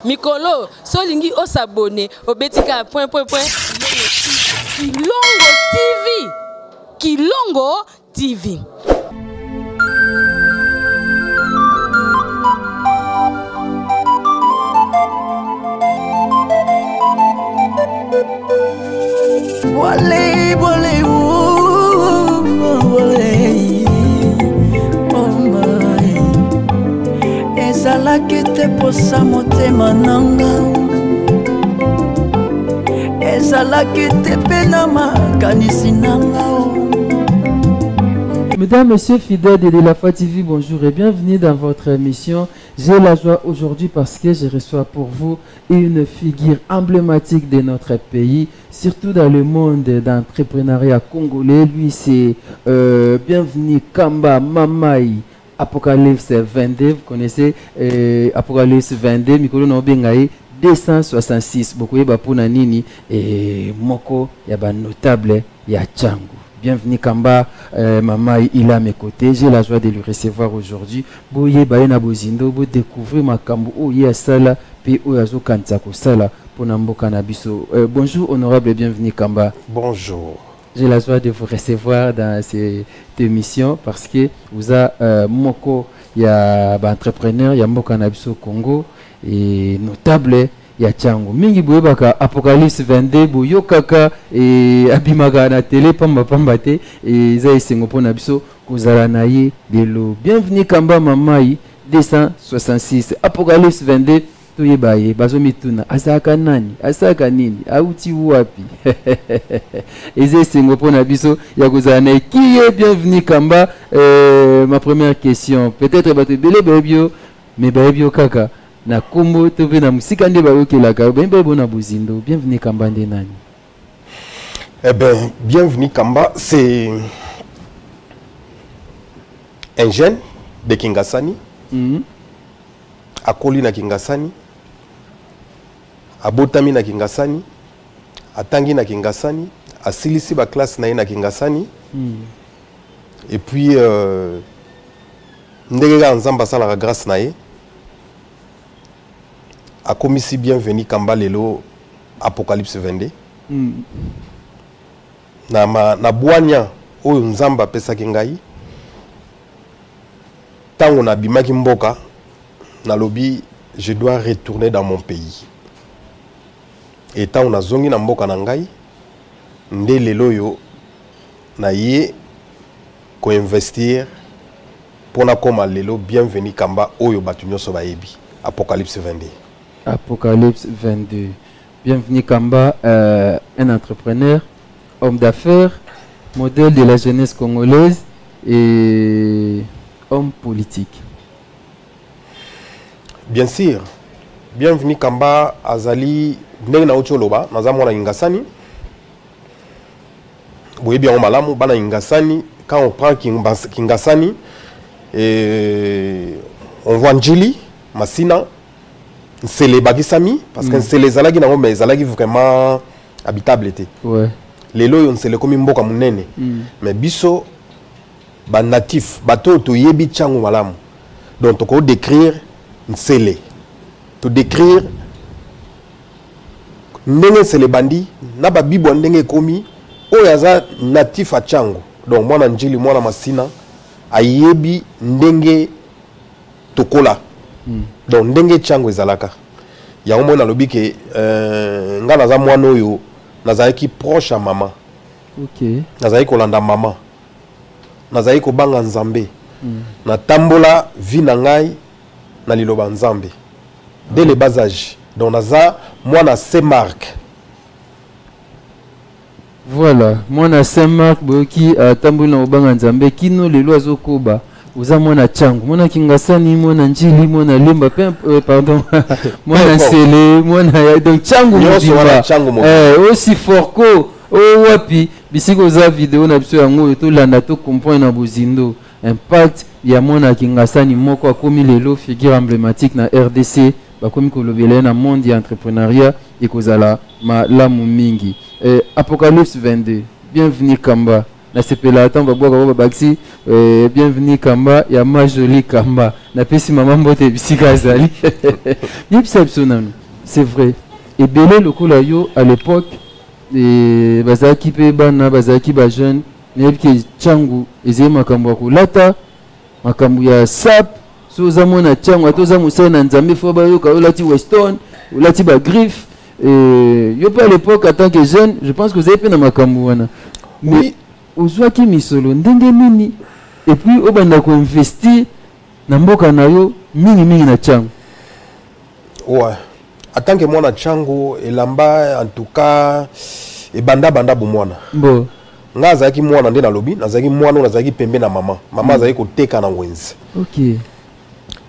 Mikolo, solingi o s'abonner au betika point. Kilongo TV. Kilongo TV. Ezalaki te posa motema nanga, ezalaki te pena makanisi nanga. Mesdames, Messieurs, fidèles de la Foi TV, bonjour et bienvenue dans votre émission. J'ai la joie aujourd'hui parce que je reçois pour vous une figure emblématique de notre pays, surtout dans le monde d'entrepreneuriat congolais. Lui, c'est Bienvenue Kamba Mamai. Apocalypse 22, vous connaissez Apocalypse 22, Mikolo Nobengaï 266. Beaucoup de bapuna nini et moko yaba notable ya Tchango. Bienvenue Kamba Mamai, il est à mes côtés. J'ai la joie de le recevoir aujourd'hui. Boye baena bozindo, bo découvrir makambo o ya sala pe o yazo kantsako sala pona mboka na biso. Bonjour honorable, bienvenue Kamba. Bonjour. J'ai la joie de vous recevoir dans cette émission parce que vous avez moko ya entrepreneur ya mboka na biso Congo et notable ya Tchango. Mingi boyebaka Apocalypse 22 boyokaka et abimaka na télé pamba te et za esengo pona biso kozala na ye lelo. Bienvenue Kamba Mamai 266 Apocalypse 22. Toyebaye bazomituna asaka nani asaka nini auti wapi eze sengo pona biso ya kozana qui est bienvenue Kamba. Ma première question peut-être bato belé babio mais babio kaka na kombo to be na musika nde bayokelaka bembe bona buzindo. Bienvenue Kamba nde nani? Eh ben, Bienvenue Kamba, c'est un jeune de Kingasani, akoli na Kingasani, abotami na Kingasani, atangi na Kingasani, asilisi ba classe na ye na Kingasani. Et puis ndenge nzamba sala la grâce na ye akomisi Bienvenue Kamba lelo Apocalypse 22. Na bwanya oyo nzamba pesaki ngai tango na bimaki mboka na lobi je dois retourner dans mon pays. Et tango na zongi na mboka na ngai nde lelo yo na ye ko investir pona koma lelo Bienvenue Kamba oyo batu nyonso bayebi Apocalypse 22. Apocalypse 22. Bienvenue Kamba, un entrepreneur, homme d'affaires, modèle de la jeunesse congolaise et homme politique. Bien sûr. Bienvenue Kamba azali ndenge na ucholoba naza mwana Ingasani. Boye bien malamu bana Ingasani, quand on prend Kingasani et on voit Njili Masina c'est les Bagisami parce que c'est les zalagi na mais zalagi vraiment habitable était. Ouais. Les loyons c'est le comme mboka munene. Mais biso ba natif bato to yebi Tchango malamu. Donc on peut décrire Nsele. To décrire ndenge c'est les bandits na ba bibo ndenge komi o yaza natif a Tchango. Donc mwana Njili mwana Masina ayebi ndenge tokola. Donc ndenge Tchango ezalaka ya omona lobi ke nga naza mwana oyo nazalaki proche à maman. OK. Nazalaki kolanda maman. Nazalaki kobanga Nzambe. Na tambola vi na ngai na liloba Nzambe. Dès le bas âge. Donc naza mwana Saint-Marc. Voilà, mwana Saint-Marc boki tambola na obanga Nzambe kino lelo azokoba. Uza mwana Tchango, mwana Kingasani, mwana Njili, mwana Lemba, pardon, mwana Nsele, mwana donc Tchango aussi forko, wapi, bisiko za vidéo na biso yango to landa to comprendre na bozindo. Impact ya mwana Kingasani moko akomi lelo figure emblématique na RDC, bakomi kolobela na monde ya entrepreneuriat ekozala malamu mingi. Apocalypse 22. Bienvenue Kamba. na sepela ata babwaka ba baxi bienvenue Kamba ya ma jolie Kamba na pesi maman mbote bisika azali yebisa biso nanu c'est vrai et belé lokola yo à l'époque bazaki pe bana bazaki ba jeune nebi changu ezema makambo kolata makambo ya sap so zamona changu atoza musana na nzambe fo ba yo ka olati Weston olati ba griffe yo pas à l'époque en tant que jeune je pense que vous avez pe na makambo wana mais ozwaki misolo ndenge nini et puis obanda ko investir na mboka na yo mingi na changu. Ouais. En tant que moi na changu elamba en tout cas e banda bomwana. Bon. Nga azaki mwana nde na lobi, nazaki mwana nazaki pembe na mama. Mama azaki ko teka na wenzi. OK.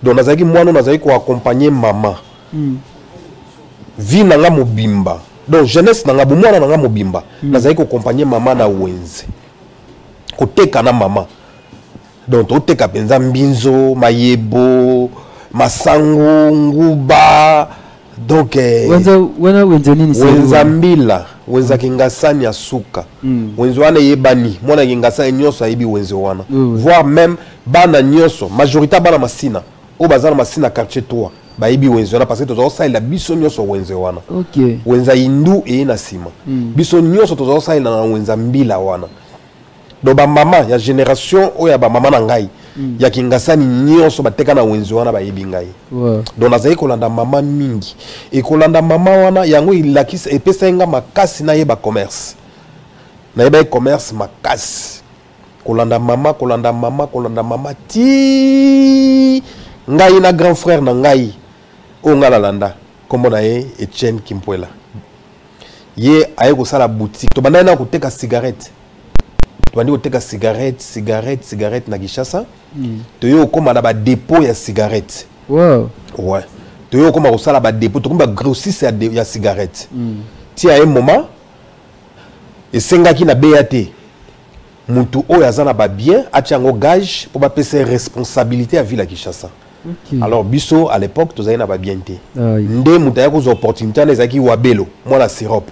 Donc nazaki mwana nazaki ko accompagner mama. Vie na nga mobimba. Donc jeunesse na nga bomwana na nga mobimba. Nazaki ko accompagner mama na wenzi. Ko teka na mama. Donc to teka penza mbinzo, mayebo, masango, nguba. Donc wana wenza nini sasa? Wenza mbila, wenza kingasani ya suka. Wenza wana yebani, mwana kingasani nyoso aibi wenza wana. Voire même bana nyoso, majorité bana masina. O bazana masina quartier 3. Ba ibi wenza wana parce que tozo sa ila biso nyoso wenza wana. OK. Wenza indu e na sima. Biso nyoso tozo sa ila na wenza mbila wana. Do ba mama ya génération oya ba mama na ngai. Ya kingasani nyoso bateka na wenzo wana bayibi ngai. Donc nazali kolanda mama mingi. E kolanda mama wana yango ilakisa epesa nga makasi na yeba commerce. Na yeba commerce makasi. Kolanda mama ti ngai na grand frère na ngai o ngala landa kombo na ye Etienne Kimpwela. Ye aye ko sala boutique. To banda na ko teka cigarette. Tu vas dire cigarette na Kinshasa. Tu yo koma na ba dépôt ya cigarette. Wow. Ouais. Tu yo koma ko sala ba dépôt, tu koma grossiste ya cigarette. Ti a un moment et sengaki na BAT. Mutu o ya zana ba bien, atiango gage pour ba pese responsabilité à ville à Kinshasa. Okay. Alors biso à l'époque tu na ba bien té. Ndé muta ya ko opportunité na zaki wabelo, moi la sirop.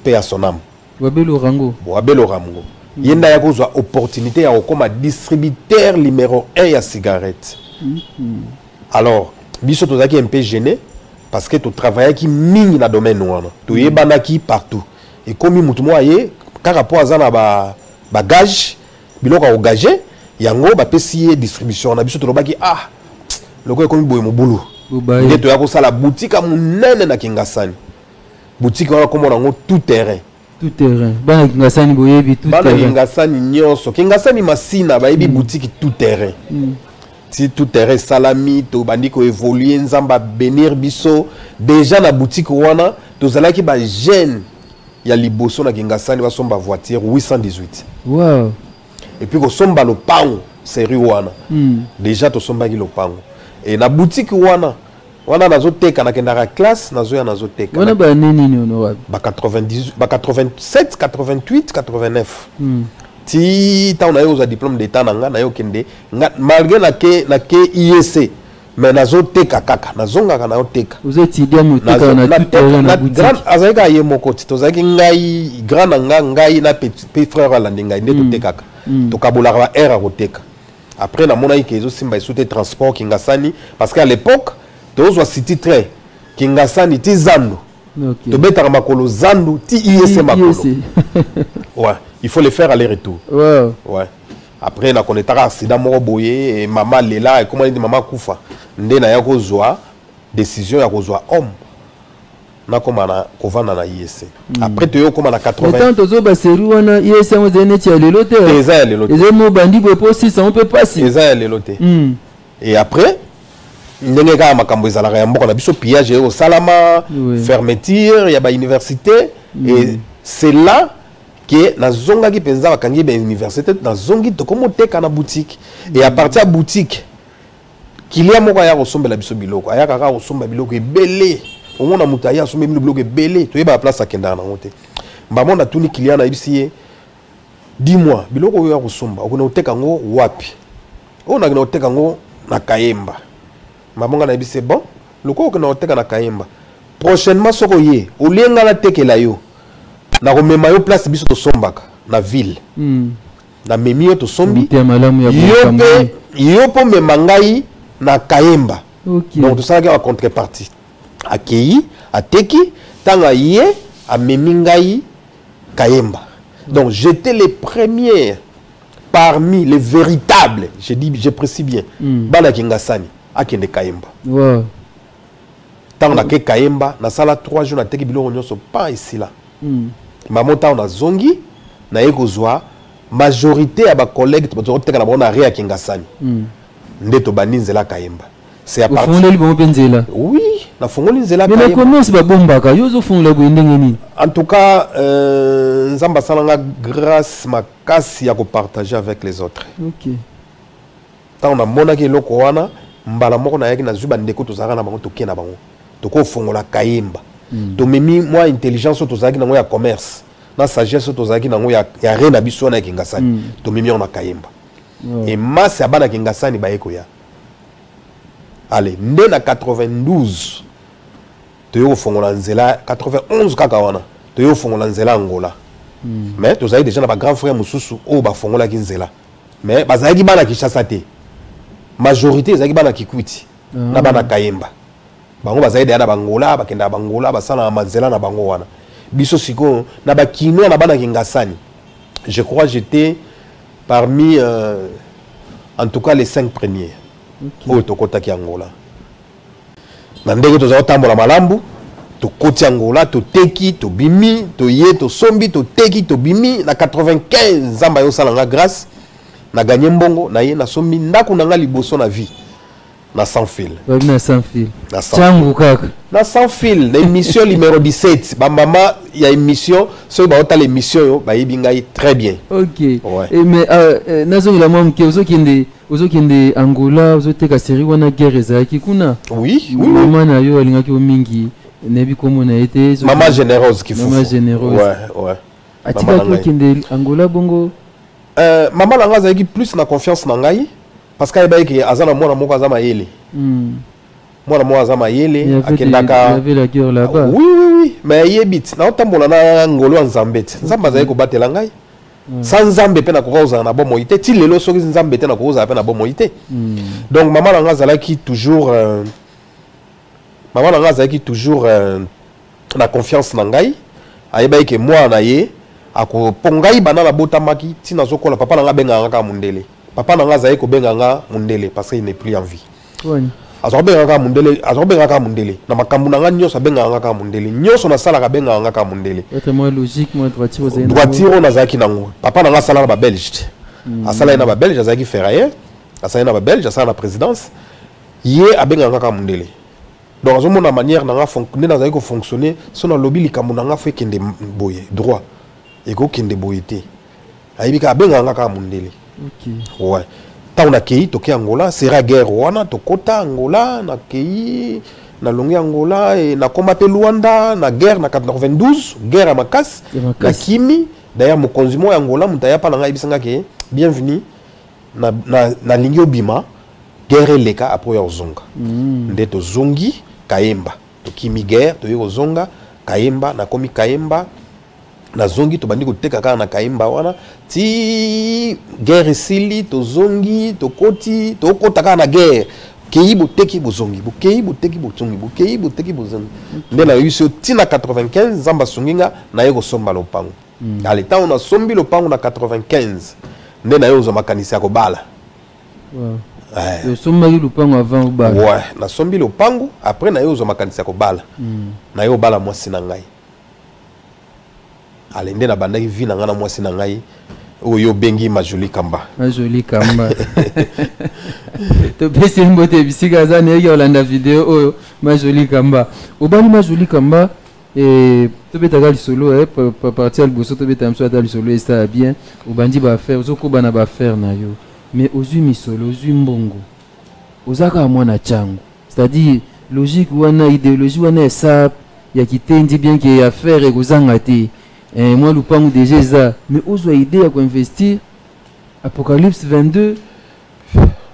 Paix à son âme. Wabelo Rango. Wabelo Rango. Yenda ya kozwa opportunité ya kokoma distributeur numéro 1 ya cigarette. Alors, biso tozaki un peu gêné parce que tu travaillais qui mingi na domaine wana. Tu yebandaki partout. Et comme mutu mo aye ka rapport azana ba bagage, biloko o gager, yango ba pesi distribution na biso tolobaki ah loko ekomi boye mobulu. Nde to ya ko sala boutique a munene na Kingasani. Boutique wana komo nango tout terrain. Tout terrain. Bana Kingasani boyebi tout terrain. Bana Kingasani nyoso. Kingasani masina bayebi boutique tout terrain. Si tout terrain salami to bandi ko évoluer nzamba bénir biso déjà na boutique wana to zalaki ba jeune ya liboso na Kingasani ba somba voiture 818. Wow. Et puis ko somba lo pango série wana. Déjà to somba ki lo pango. Et na boutique wana nazo teka na kendara classe nazo ya nazo teka. Wana ba nini honorable? Ba 98 ba 87 88 89. Ti ta on a eu un diplôme d'état nanga na yo kende malgré na ke IEC mais nazo teka kaka nazonga na yo teka. Vous êtes étudiant muteka na tout terrain na boutique. Grand azaka ye moko ti tozaki ngai grand ngai na petit frère ala ngai nde to teka. To kabola ba era ko teka. Après na mona ikezo simba isute transport Kingasani parce qu'à l'époque tozwa city train Kingasani ti Zandu. Okay. To betaka makolo Zandu ti IEC makolo. Ouais, il faut le faire aller-retour. Wow. Ouais. Après na konetaka accident moko boye et maman lela et comment dit maman kufa. Nde na ya kozwa décision ya kozwa homme. Na koma na kovana na IEC. Après to yo koma na 80. Tant tozo ba série wana IEC mo zene ti lelote. Eza ya lelote. Eza mo bandi bo posi ça on peut passer. Eza ya lelote. Et après ndenge ka makambo ezalaka ya mboka na biso pillage au salama, fermeture ya ba université et c'est là que na zonga ki penza bakangi ba université na zongi to komo teka na boutique et à partir de boutique kilia moko ya kosombela biso biloko ayaka ka kosomba biloko ebele omona muta ya sombe biloko ebele to yeba place akenda na ngote mbamo na tuni kilia na ibisi dis-moi biloko yo ya kosomba okona oteka ngo wapi ona kona oteka ngo na Kayemba mamonga na ibisi bon loko okona oteka na Kayemba prochainement soko ye olenga la tekela yo na komema yo place biso to sombaka na ville na memi yo to sombi Comité malamu ya yo po me mangai na Kayemba. OK. Donc tout ça en contrepartie. Akei, ateki, tanga ye a memi ngai Kayemba. Donc j'étais les premiers parmi les véritables, je précise bien. Bana kingasani akende Kayemba. Wow. Tant na ke Kayemba na sala 3 jours na teki biloko nyonso pas ici là. Maman ta na zongi na ekozwa majorité ya ba collègues to teka na bona ria kingasani. Ndeto baninzela Kayemba. C'est à partir oui, na fongoli nzela Kayemba. Mais comment c'est ba bombaka yo zo fongola boyendenge ni? En tout cas, nzamba salanga grâce makasi ya ko partager avec les autres. OK. Tant on a monaki loko wana mbala moko na yaki na zuba ndeko to zaka na bango to kena bango. To ko fongola Kayemba. To memi moi intelligence to zaki na ngo ya commerce. Na sagesse to zaki na ngo ya rena biso na kingasani. To memi on na Kayemba. Et masse ya bana kingasani ba eko ya. Allez, né na 92. To yo fongola nzela 91 kaka wana. To yo fongola nzela Angola. Mais to zaki déjà na ba grand frère mususu o ba fongola ki nzela. Mais bazaki bana Kinshasa te. Majorité zaki bana Kikwiti. Na bana Kayemba. Bango bazali na Bangola, bakenda Bangola, basala mazela na bango wana. Biso siko na ba kino na bana Kingasani. Je crois j'étais parmi en tout cas les 5 premiers. OK. To kota ki Angola. Na ndenge to za tambola malambu, to koti Angola, to teki, to bimi, to ye, to sombi, to teki, to bimi na 95 zamba yo salanga grâce na gagné mbongo na ye na sombi ndako na nga liboso na vie. Na sans fil. Na sans fil. Na Changu kaka. Na sans fil. L'émission numéro 17. Ba maman, il y a émission. So ba ota l'émission yo, ba yibingai très bien. OK. Ouais. Et mais nazo la mom ke ozo kende Angola, ozo teka série wana guerre ezaki kuna. Oui, oui. Maman na yo alingaki o mingi. Nebi komo na été. Maman généreuse qui faut. Maman généreuse. Ouais, ouais. Atika ko kende Angola bongo. Maman la nga zaki plus na confiance na ngai. Parce qu'il y a azana mwana moko azama yele. Mwana moko azama yele akendaka. Il y avait la guerre là-bas. Oui oui oui, mais yebit na otambola na ngolo nzambete. Nzamba zaki ko batela ngai. Sans nzambe pe na ko koza na bomo ite ti lelo soki nzambe te na ko koza pe na bomo ite. Donc maman la nga zalaki toujours maman la nga zalaki toujours na confiance na ngai. Ayeba ke moi na ye ako pongai bana la botamaki ti na zokola papa na nga benga nga ka mundele. Papa nanga zaye ko benga nga mundele parce qu'il n'est plus en vie. Oui. Azo benga ka mundele, na makambu nanga nyoso benga nga ka mundele. Nyoso na sala ka benga nga ka mundele. C'est moi logique moi droitier aux droitier na zaki nango. Papa nanga sala na ba Belge. Asala na ba Belge zaki ferrailleur, asala na ba Belge, asala na présidence. Yé abenga nga ka mundele. Donc azo mona manière nanga fonctionner na zaki ko fonctionner, so na lobby likambu nanga fe kende boye droit. Et ko kende boyete. Ayibika abenga nga ka mundele. OK. Ouais. Tant on a kei toke Angola, sera guerre wana tokota Angola na kei na longi Angola et na combattre Luanda na guerre na 92, guerre à Makas, na Kimi, d'ailleurs mon consumo Angola mutaya pa nga ibisanga ke bienvenue na lingi obima guerre leka après ya zonga. Ndeto zongi Kayemba. To Kimi guerre to yo zonga Kayemba na komi Kayemba. Na zongi to bandi ko teka kana na Kayemba wana ti guerre sili to zongi to koti to kota kana na guerre kei bo teki bo zongi bo kei bo teki bo zongi bo kei bo teki bo zongi ndela yuso ti na 95 zamba songinga na yeko somba lopango ale ta on a sombi lopango na 95 ndena yo zo makanisi ko bala yo somba lopango avant ou bala ouais na sombi lopango après na yo zo makanisi ko bala na yo bala mwasi na ngai alende na bandaki vi na ngana mwasi na ngai oyo bengi Majoli Kamba. Majoli Kamba. To pesi mbote bisika zane yeki olanda video oyo Majoli Kamba. Obali Majoli Kamba to beta solo partir al boso to beta mso ata solo et ça bien obandi ba faire ozoko bana ba faire na yo mais ozui misolo ozui mbongo ozaka mwana changu c'est-à-dire logique wana idéologie wana ça ya kitendi bien que ya faire et kozanga te. Moi lupango déjà ça mais ozo idée à investir Apocalypse 22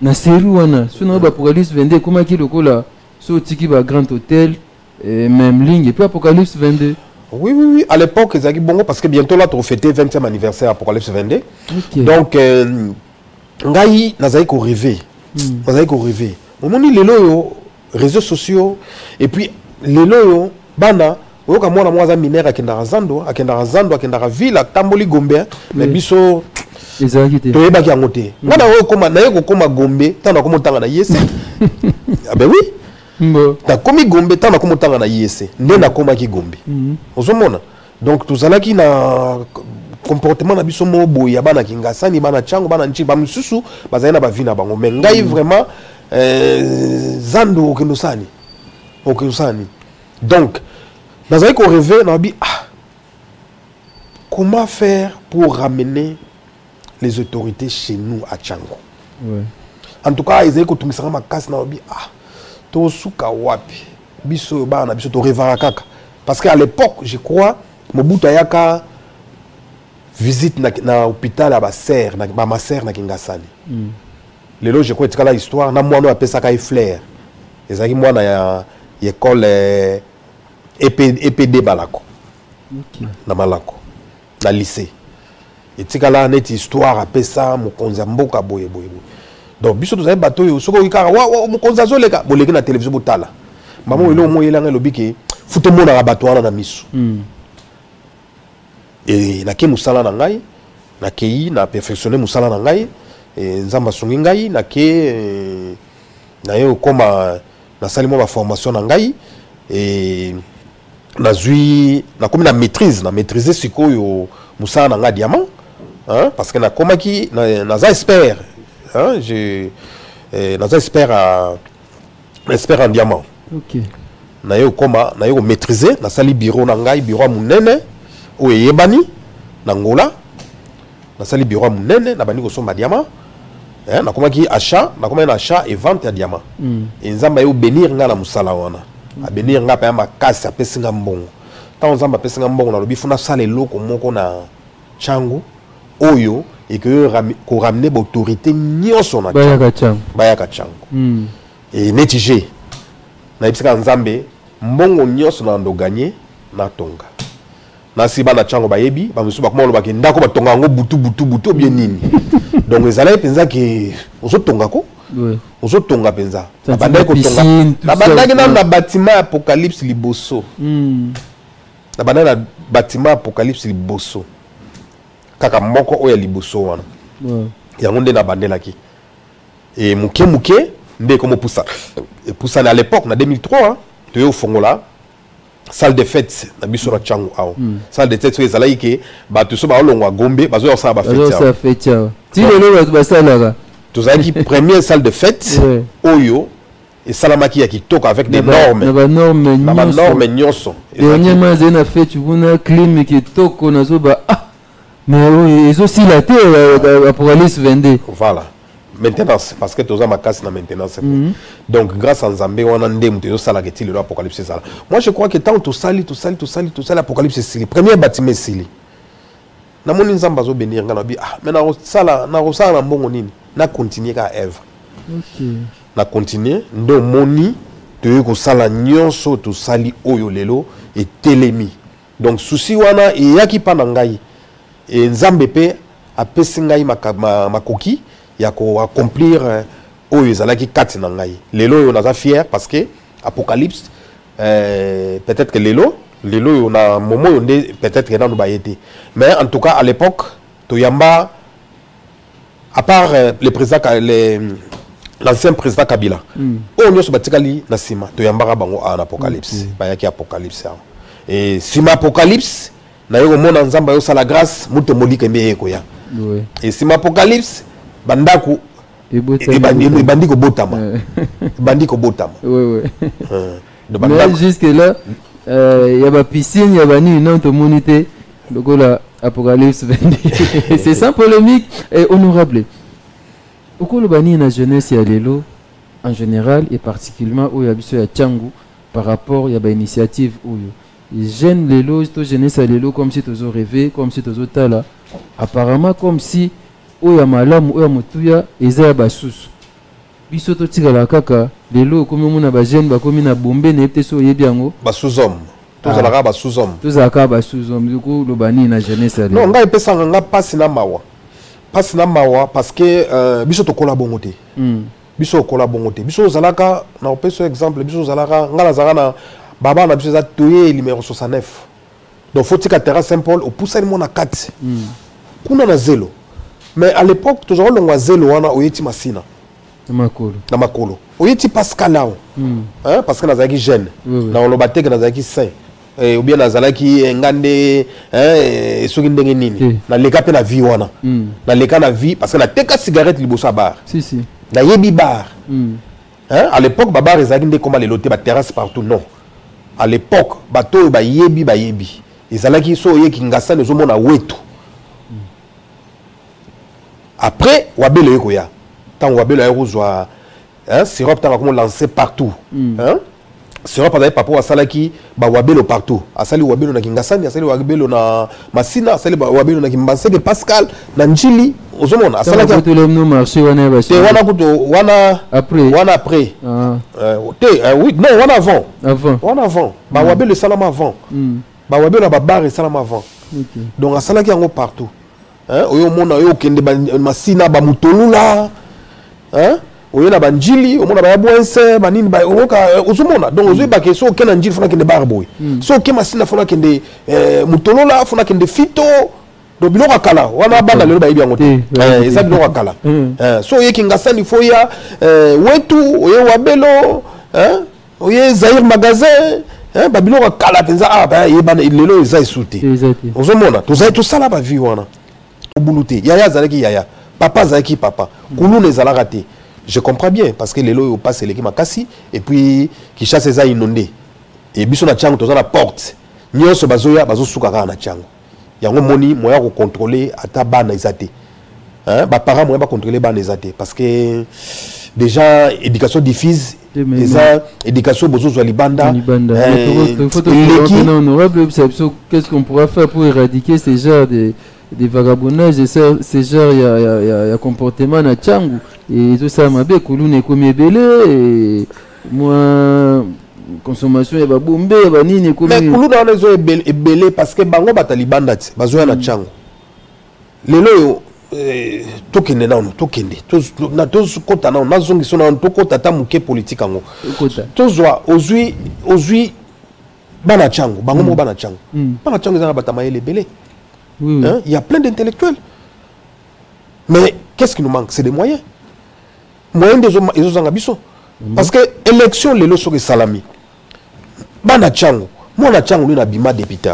na série wana sinon Apocalypse 22 comment qui lokola so tiki ba grand hôtel même ligne et puis Apocalypse 22 Oui, oui, oui. À l'époque, ils bon parce que bientôt là, tu as fêté 20e anniversaire Apocalypse 22. Okay. Donc, ngai nazali ko rêver. Nazali ko rêver. On moni lelo yo réseaux sociaux et puis lelo yo bana oyoka mwana mwaza minere akendaka zando akendaka ville atamboli Gombe mais biso ezalaki te toyebaki yango te mwana oyo koma naye kokoma Gombe tana komotanga na yese ah ben oui mbo ta komi Gombe tana komotanga na yese nde na komaki Gombe ozomona donc tozalaki na comportement na biso mo boya bana kingasani bana chango bana nchi ba mususu bazali na ba vina bango mais ngai vraiment zando okendosani donc nazali ko rêver na bi comment faire pour ramener les autorités chez nous à Tchango. Ouais. En tout cas, ils ont tout mis ma casse na bi to suka wapi biso bana biso to rêvera kaka parce qu'à l'époque, je crois Mobutu ayaka visite na hôpital à Basser na ma sœur na Kingasani. Lelo je crois que la histoire na moi no apesa ka flair. Ezaki moi na école EPD Balako. OK. Na Malako. Na lycée. Et tikala net histoire apesa mokonza mboka boye. Donc biso tozali bato yo soko ikara wa mokonza zoleka boleki na télévision botala. Maman elo mo yelanga lobiki futo mona bato wana na misu. Et na ke musala na ngai na kei na perfectionner musala na ngai et nzamba songi ngai na ke na yo koma na sali mo ba formation na ngai et na zui na komi na maîtriser sikoyo musala na ngai diamant hein parce que na komaki na za expert hein na za expert en diamant. OK. Na yo koma na yo maîtriser na sali bureau na ngai bureau munene o yebani na ngola na sali bureau munene na bani ko somba diamant hein na komaki achat na komaki na achat et vente ya diamant et nzamba yo bénir nga na musala wana a bénir nga pa ma kasi apesinga mbongo ta nzamba apesinga mbongo na lobi funa sala eloko moko na Tchango oyo et que ko ramener autorité nyonso na bayaka Tchango et netige na ipsika nzambe mbongo nyonso na ndo gagner na tonga na siba na Tchango bayebi ba musu bakoma lobaki ndako batonga ngo butu bien nini donc ezala penza ke ozotonga ko ozotonga penza abandaki kotonga abandaki na bâtiment Apocalypse liboso abandaki na bâtiment Apocalypse liboso kaka moko oya liboso wana yango nde na bandelaki et muke nde komo poussa et poussa à l'époque na 2003 toyo fongola salle de fête na biso na Tchango awo salle de fête ezalaki ke bato so ba olongwa Gombe bazo ya sala ba fête ya ti lelo ba salaka tozalaki première salle de fête oyo et salamaki ya kitoko avec des normes na normes nyonso dernièrement zena fête kuna clim kitoko nazo ba mais ils aussi la terre Apocalypse 22 voilà maintenance parce que toza makasi na maintenance donc grâce à Nzambe wana ndem to sala ke ti le Apocalypse sala moi je crois que tant tout sali Apocalypse sili premier bâtiment sili na moni Nzamba zo bénir ngana bi mais na sala na mbongo nini na continuer ka œuvre OK na continuer ndo moni to ko sala nyonso to sali oyo lelo et telemi donc souci wana e yaki pa na ngai et Nzambe pe apesi ngai makoki ya ko accomplir oyo ezalaki kati na ngai lelo yo naza fier parce que Apocalypse peut-être que lelo yo na momo yo nde peut-être que dans bayete mais en tout cas à l'époque toyamba à part le président l'ancien président Kabila oyo nyoso batikali na sima toyamba bango en Apocalypse bayaki Apocalypse et sima Apocalypse na yo mona Nzamba yo sala grâce muto molike mbe ko ya et sima Apocalypse bandako bandiko botama mais jusque là il y a ba piscine il y a ba ni non to monité donc la Apocalypse 22 c'est sans polémique et honorable au le bani na jeunesse ya lelo en général et particulièrement au ya biso ya Tchango par rapport ya ba initiative oyo jeune lelo to jeunesse ya lelo comme si tozo rêver comme si tozo tala apparemment comme si oya malamu oya motuya eza ya basusu biso to tikala kaka lelo komi mona ba jeune ba komi na bombe na epte so yebi yango basusu homme tozalaka ba sous-homme. Tozalaka ba sous-homme. Du coup, le bani na jeunesse. Non, ngai pesa nga passe na mawa. Passe na mawa parce que biso to kolabongote. Biso kolabongote. Biso zalaka na opeso exemple biso zalaka ngala zalaka na baba na biso za toye numéro 69. Donc faut tika terrasse Saint-Paul au poussa ni mona 4. Kuna na zelo. Mais à l'époque toujours le ngwa zelo wana oyeti masina. Na makolo. Oyeti Pascal lao. Hein parce que nazaki jeune. Na olobate que nazaki saint. Ou bien nazalaki ngande soki ndenge nini. Na leka pe na vie wana. Na leka na vie parce que na teka cigarette liboso bar. Si. Na yebi bar. Hein à l'époque babar ezaki nde comme les loter ba terrasse partout non. À l'époque bato ba yebi. Ezalaki so yeki ngasa nezo mona wetu. Après wabelo yokoya. Tant wabelo ayozwa sirop tant comment lancer partout. Hein? Sirop azali papa asalaki ba wabelo partout. Asali wabelo na kingasani, asali wabelo na masina, asali wabelo na kimbanseke Pascal na njili ozomona asalaki to le no marché wana ba. Te wana kuto wana après. Oui, non, wana avant. Wana avant. Ba wabelo salama avant. Ba wabelo ba bar salama avant. Donc asalaki yango partout. Hein, oyo mona oyo kende masina ba mutolula. Hein? Oyo na banjili, o mona ba yabwense, banini ba oka ozomona. Donc ozo ba ke so kena njili fona kende barboy. So ke masina fona kende mutolula, fona kende fito. Do biloko kala, wana bana lelo ba yebi yango te. Eza biloko kala. So yeki ngasani foya wetu, oyo wabelo, hein? Oyo Zaire magasin. Ba biloko kala penza ba yebana lelo eza isute. Ozomona, tozai to sala ba vie wana. Obulute, yaya zalaki yaya, papa zalaki papa. Kulu ne zalaka te. Je comprends bien parce que les lois passent les makasi et puis qui chasse les inondés. Et biso na tchango toza na porte. Nyonso bazoya bazo sukaka na tchango. Yango moni moya ko contrôler ata bana ezate. Hein ba parents moya ba contrôler bana ezate parce que déjà éducation diffuse eza éducation bozo zwa libanda. Qu'est-ce qu'on pourra faire pour éradiquer ces genres des vagabondages et ces genres il y a comportement na tchango et tout ça mabe kulune comme belé et moi consommation et ba bombe ba nini comme mais kuluna na zo belé parce que bango batalibanda ti bazo na tchango lelo tokende na tokende na tozu kota na na zongi sona to kota ta muke politique ango tozwa ozui bana tchango bango mo bana tchango bana tchango za batama ele belé. Hein? Il y a plein d'intellectuels. Mais qu'est-ce qui nous manque? C'est des moyens. Moyens des hommes. Parce que l'élection, les lois sont salami. Bana Tchango. Moi, na Tchango, lui, na bima député.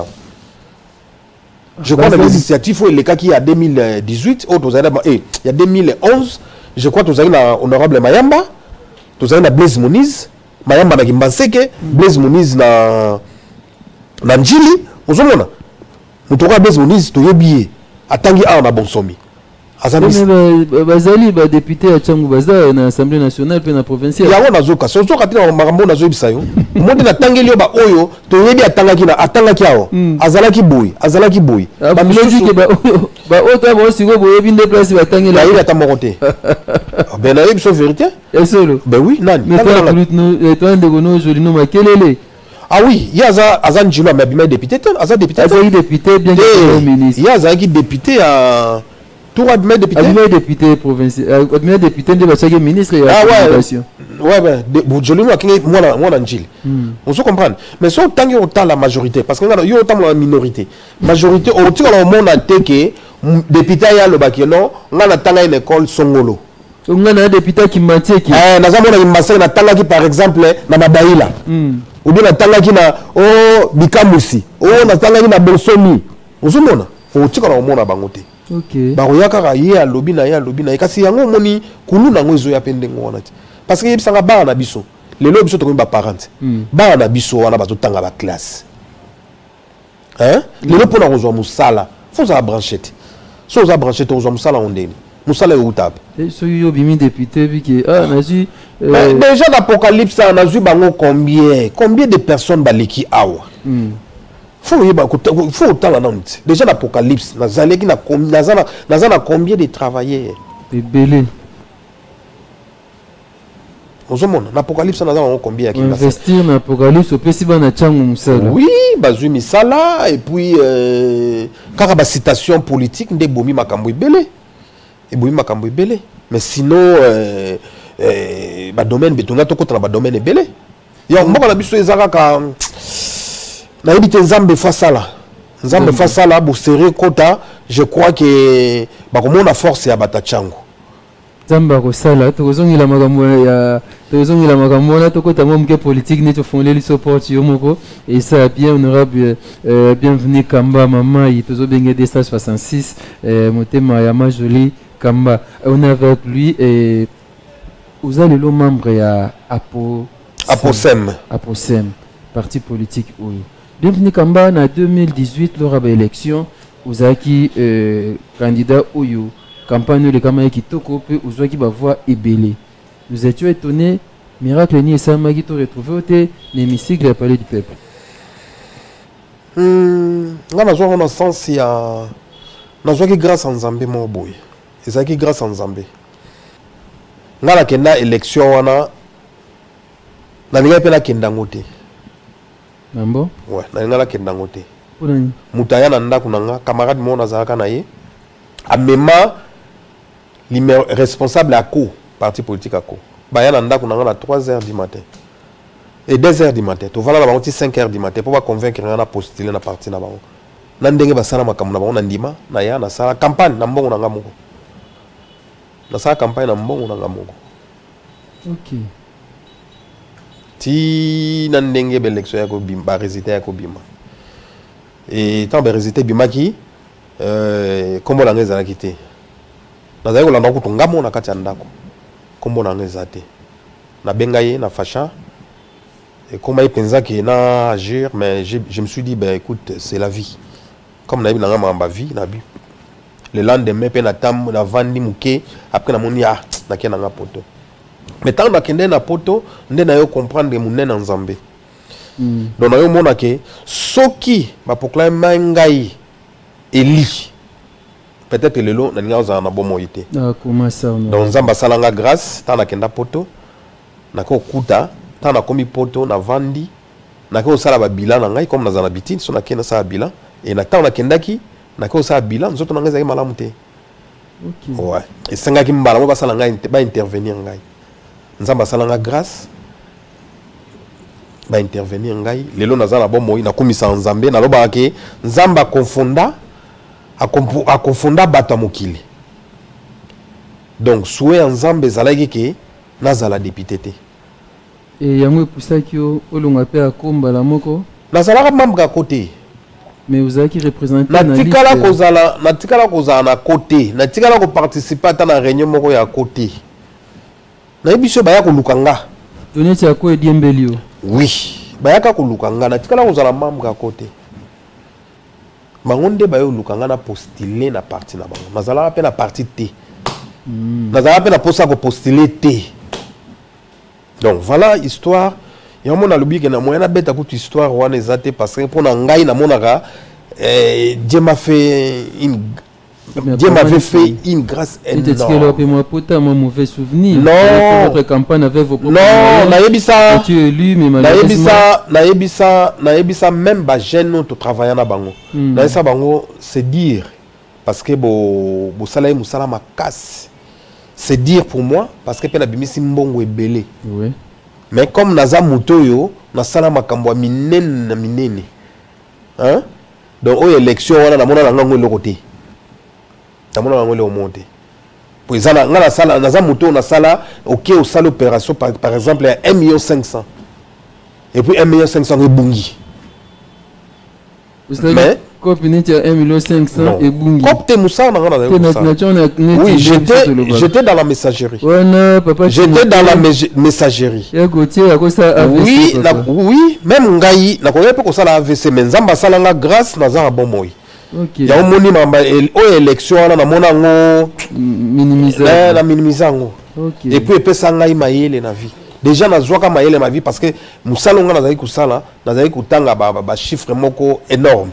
Je crois que l'initiative, il y a 2018, il y a 2011, je crois que vous avez l'honorable Mayamba, vous avez Blaise Moniz, Mayamba na Kimbanseke, Blaise Moniz na Njili, vous avez mutoka Blaise Moniz to yebiye atangi a na bonsomi azamisi bazali ba député à Tchango baza na assemblée nationale pe na provinciale ya wana zoka so zoka tina makambo na zoyebisa yo monde na tangeli yo ba oyo to yebi atangaki awo azalaki boy ba mloji ke ba ota ba siko boyebi nde place ba tangeli la ila tamokote ben na yebi so vérité et solo ben oui nani mais toi ndegono joli no makelele. Ah oui, il y a Azan Djilo, mais député, Azan député. Azan député, bien que ministre. Il y a Azan député à tout admet député. Admet député provincial, admet député de la ministre et la communication. Ouais, ben, Djolo moi Djil. On se comprend. Mais si on tangue autant la majorité, parce que il y a autant la minorité. Majorité, au tout le monde a été que député y a le bakeno, on a tanga une école Songolo. On a un député qui maintient qui. Nazamona qui na tanga qui par exemple na Mabaïla. Ou bien natangaki na Bikamusi natangaki na Bonsomi ozomona faut tika na omona bango te OK ba royaka ye ya lobi na kasi yango moni kulu nango ezo ya pendengo wana te parce que yebisanga ba na biso lelo biso to ba parents ba na biso wana bazo tanga ba classe hein lelo pona kozwa musala faut za branchette so za branchette ozwa musala ondeni musala yo utap so yo bimi député biki nazi déjà l'Apocalypse on a vu bango combien de personnes baleki awa faut autant la nante déjà l'Apocalypse nazaleki na combien de travailleurs belé L'Apocalypse, on a combien? Investir dans l'Apocalypse, peut si on a oui, bazui misala, et puis, quand la citation politique, des boumi makamboui belé. Et boumi makamboui belé. Mais sinon, domaine, betonga toko dans domaine est belé. Il y a un moment, on a vu sur Zaraka, na habité Nzambe face à là. Nzambe face à là, pour serrer kota, je crois que, on a force à Batachango. Zamba kosala tokozongela makambo ya tokozongela makambo na tokota mwa politique ne tofondeli li support yo moko et ça bien honorable bienvenue Kamba maman il tozo benga des stages 66 motema ya majoli Kamba on est avec lui et vous allez le membre ya Aposem parti politique oyo bienvenue Kamba na 2018 lors de l'élection vous avez candidat oyo campagne de camarades qui toko peu aux qui va voir ébélé. Nous étions étonnés, miracle ni sama qui te retrouvé au l'hémicycle à palais du peuple. Là, nous avons un sens il y a, nous avons grâce en Zambie mon boy. Et ça qui grâce en Zambie. Là la kenda élection wana, na linga pe la kenda ngote. Nambo? Ouais, na linga la kenda ngote. Pourani? Mutaya na nda kunanga camarade mon nazaka na ye. Amema responsable à co, parti politique à co. Bayan anda à 3h du matin. Et 2h du matin. Tu vas là 5h du matin pour convaincre qu'on a postulé dans la partie là-bas. Nandenge basala makamuna ba nandima na ya na sala campagne na mbongo nanga moko. Na sala campagne na mbongo nanga moko. OK. Ti nandenge l'élection ya ko bimba résultat ya ko bimba. Et tant be résultat bimba ki kombo na ngeza na kité. Na zaiko landa ko tongamo na kati ya ndako. Kombo na ngeza te. Na benga ye na facha. Et comment il pensait qu'il a agir, mais je me suis dit, ben écoute, c'est la vie. Comme on a vu dans ma vie, le lendemain, on a vendu mouké, après on a dit, ah, on a un poto. Mais tant qu'on a un poto, on a comprendre que on est en Zambie. Donc on a dit, ce qui va proclamer Mangaï Eli, peut-être que le lot, on a un bon moïté. Comment ça? Donc Zamba Salanga grâce, tant qu'on a un poto, on a kuta. Tant na komi poto na vandi na ko sala ba bilan na ngai comme na zanabiti so na kena sa bilan et na tant na kendaki na ko sa bilan nzoto na ngai za malamu te. OK. Ouais. Et sanga ki mbala mo ba sala ngai ba intervenir ngai. Nzamba sala nga grâce ba intervenir ngai lelo na zala bon moi na komisa nzambe na loba ke nzamba confunda a confunda bato mokili. Donc souhait nzambe zalaki ke na zala député te. Et yango poussa ki olonga pe akomba la moko na zalaka membre à côté mais vous avez qui représenter na tikala kozala na côté na tikala ko participer à na réunion moko ya côté na biso baya ko lukanga donner ti ako ediembelio oui baya ka ko lukanga na tikala kozala membre à côté bangonde bayo lukanga na postuler na parti na bango na zalaka pe na parti T na zalaka pe na posa ko postuler T. Donc voilà histoire. Il y a mon alubi qui na moyen bête à toute histoire ou anezate parce que pour n'angai na monara Dieu m'a fait une grâce énorme. Et moi pourtant mon mauvais souvenir. Non. Votre campagne avec vos propres. Non, na yebisa. Tu es élu mais malheureusement. Na yebisa même ba jeune to travailler na bango. Na yebisa bango c'est dire parce que bo salaire musala ma casse. C'est dire pour moi parce que pena bimisi mbongo ebele. Oui. Mais comme naza mutoyo na sala makambo minene na minene. Hein? Donc aux élections wana na mona ngango le côté. Na mona ngango le monter. Pour ezala ngala sala naza muto na sala OK au sala opération par exemple à 1,5 million. Et puis 1,5 million ebungi. Mais Copinete à 1,5 million et bungi. Copte Moussa na oui, j'étais dans la messagerie. J'étais dans la messagerie. Oui, oui, même Ngaï, na koya pe ko sala AVC mais nzamba sala nga grâce na za bon moy. OK. Ya omoni mamba o élection na mona ngo minimiser. La minimisanga. OK. Et puis pesa ngai mayele na vie. Déjà na zwaka mayele ma vie parce que musala nga nazali kusala, nazali kutanga ba chiffre moko énorme.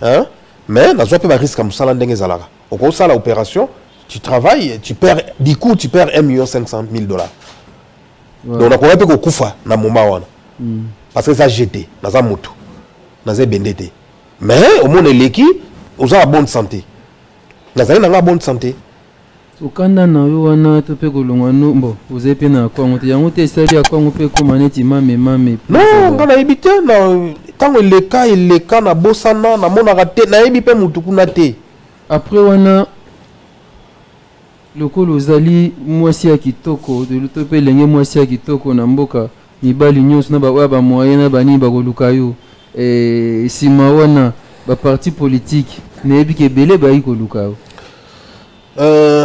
Hein? Mais na zwaka ba risque musala ndenge zalaka. Oko sala opération, tu travailles, tu perds du coup tu perds $1,5 million. Donc on a quand même kufa na moment wana. Parce que ça jeté, na za moto. Na za bendete. Mais au monde leki, on a bonne santé. Na za na bonne santé. Okanda na yo wana to pe kolonga no mbo oze pe na kwa ngote yango te sali ya kwa ngope ko maneti mame. Non, ngana ebite na tango leka na bosana na mona raté na ebi pe mutu kuna te. Après wana lokolo ozali mwasi ya kitoko de luto pe lenge mwasi ya kitoko na mboka mibali nyonso na ba moyen na bani ba koluka yo sima wana ba parti politique na ebi ke belé ba ikoluka yo.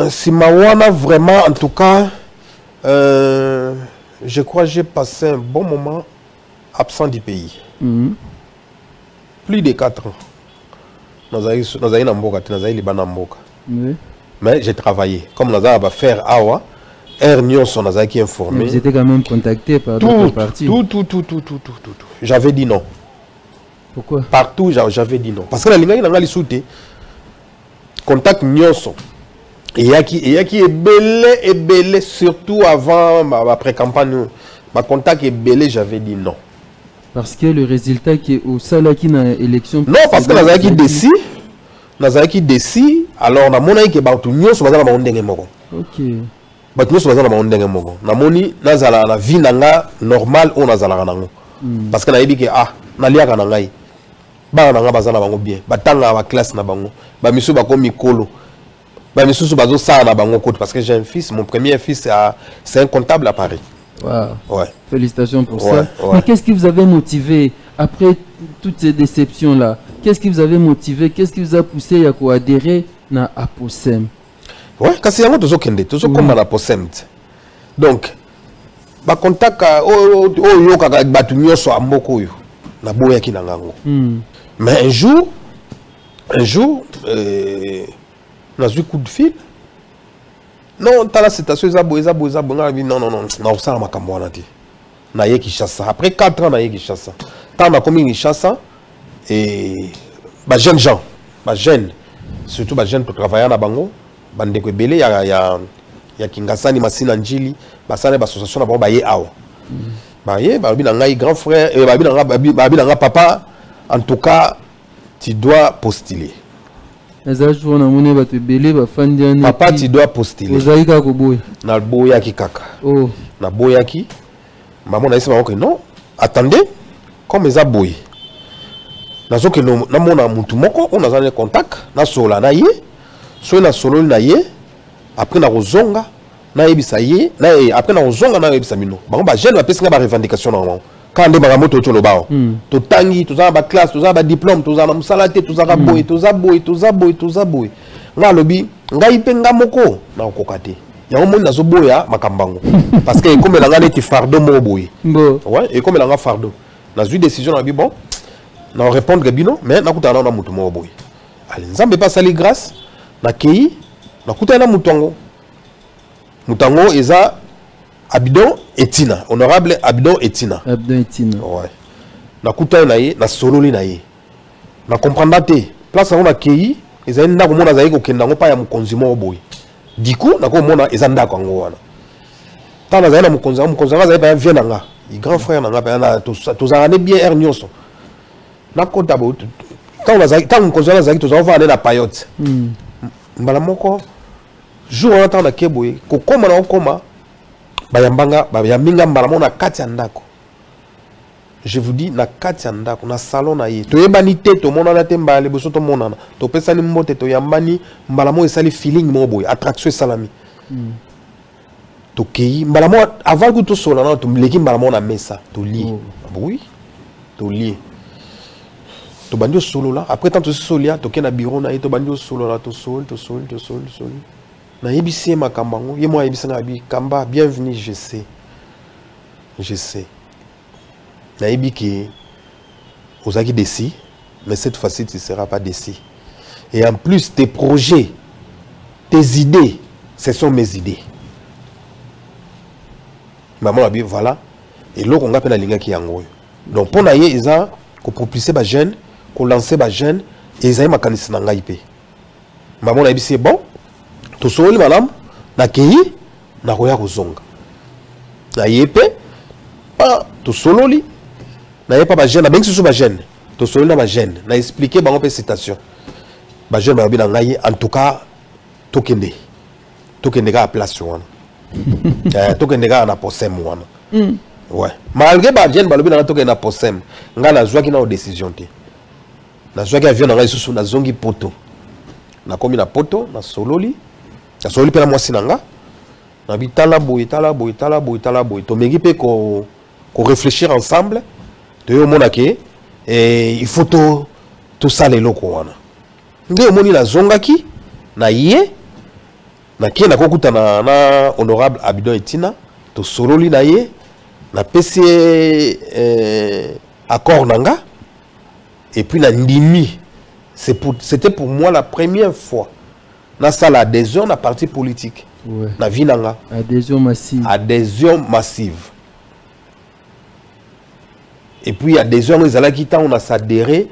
Si Mawana, vraiment, en tout cas, je crois que j'ai passé un bon moment absent du pays. Plus de 4 ans. Nous avons mais j'ai travaillé. Comme nous avons faire Awa, Nyon son qui informé. Vous étiez quand même contacté par d'autres partis. Tout. J'avais dit non. Pourquoi? Partout, j'avais dit non. Parce que la ligne est contact Nyon son. Et il y a qui est belé, surtout avant ma pré-campagne. Ma contact est belé, j'avais dit non. Parce que le résultat qui est au Salaki dans l'élection. Non, parce que Nazaki décide. Nazaki décide. Alors, on a mon avis qui est partout. Nous sommes dans le monde. Ok. Nous sommes dans le monde. Namoni, nazala la vie nanga normale ou nazala nango. Parce que na yebi que na liaka nangai. Ba nanga bazala bango bien. Batanga ba classe na bango. Ba misu ba ko mikolo. Parce que j'ai un fils, mon premier fils, c'est un comptable à Paris. Wow. Ouais. Félicitations pour ça. Ouais. Mais qu'est-ce qui vous avait motivé après toutes ces déceptions-là? Qu'est-ce qui vous avait motivé? Qu'est-ce qui vous a poussé à adhérer à Aposem? Ouais, parce que c'est comme à Aposem. Donc, ba contact mais un jour, on a eu coup de fil. Non, tu as la citation, non, ça m'a camboinati. Naye qui chasse. Après 4 ans, naye qui chasse. Tant on a commis une chasse et jeunes gens, jeunes, surtout jeunes pour travailler à Bango, bande ko belé ya Kingasani Masina Njili, basane association na ba ye awa. Ba ye ba bi na ngai grand frère et ba bi na papa, en tout cas, tu dois postuler. Papa, tu dois postuler. Na boyaki kaka. Oh. Na boyaki. Maman na isema que non. Attendez. Comme les aboy. Na zo que no na mona mutu moko on a contact na sola na ye. So na solo na ye. Après na rozonga na yebisa ye. Na après na rozonga na yebisa mino. Ba ba jeune ba pesinga ba revendication normalement. Quand on a moto to bao to tangi to za ba classe to za ba diplôme to za na musalate to za ka boy to za boy nga lobi ngai penga moko na kokate ya o moni na zo boya makambango parce que comme la ngane ti fardeau mo boy ouais et comme la nga fardeau na zui décision na bi bon na répondre bino mais na kutana na mutu mo boy allez nzambe pas sali grâce na kei na kutana mutongo eza Abidon Etina, honorable Abidon Etina. Abidon Etina. Ouais. Na kuta na ye, na sololi na ye. Na comprendre te. Place on a kei, eza ndako mona zaiko kendango pa ya mukonzi mo boy. Diku na ko mona eza ndako ngo wana. Tana zaina mukonzi nga zaina vient nga. Il grand frère nga pa na to zane bien nyonso. Na kota bo. Quand on a zaiko, quand mukonzi nga zaiko to za va na payote. Mbala moko jour on attend na keboy, ko koma na okoma. Bayambinga mbaramona kati ya ndako. Je vous dis na kati ya ndako na salon na ye. To yebani te to monana te mbale boso to monana. To pesani mbote to yambani mbalamo esali feeling mo boy, attraction salami. To kei mbalamo avant que to solana to mleki mbalamo na mesa, to li. Oui. To li. To bandio solo là, après tant to solia, to kena bureau na ye to bandio solo là, to sol. Na yebisi makambango ye moi yebisi na bi kamba bienvenue je sais na yebiki ozaki décis mais cette fois-ci tu ne seras pas décis et en plus tes projets tes idées ce sont mes idées maman a dit voilà et l'autre on a peine linga ki yango donc pour na ye eza ko propulser ba jeune ko lancer ba jeune et eza makanisi na ngai pe maman a yebisi bon to soli madame na kei na koya kozonga na yepe ah to sololi na yepa ba jeune na bengi sous ba jeune to sololi na ba jeune na expliquer bango pe citation ba jeune ba bina ngai en tout cas tokende ka place wana tokende ka na posem wana ouais malgré ba jeune ba lobina tokende na posem nga na zwaki na décision te na zwaki avion na ngai sous na zongi poto na komi na poto na sololi pe na mwasi nanga na bitala boy to mengi pe ko réfléchir ensemble de yo mona ke il faut tout ça les loko wana nde moni na zongaki na ye na ki na kokuta na honorable Abidon Etina to sololi na ye na PC accord nanga et puis na ndimi c'était pour moi la première fois na salle adhésion na parti politique. Ouais. Na vinanga. Adhésion massive. Adhésion massive. Et puis adhésion les ala qui on a s'adhérer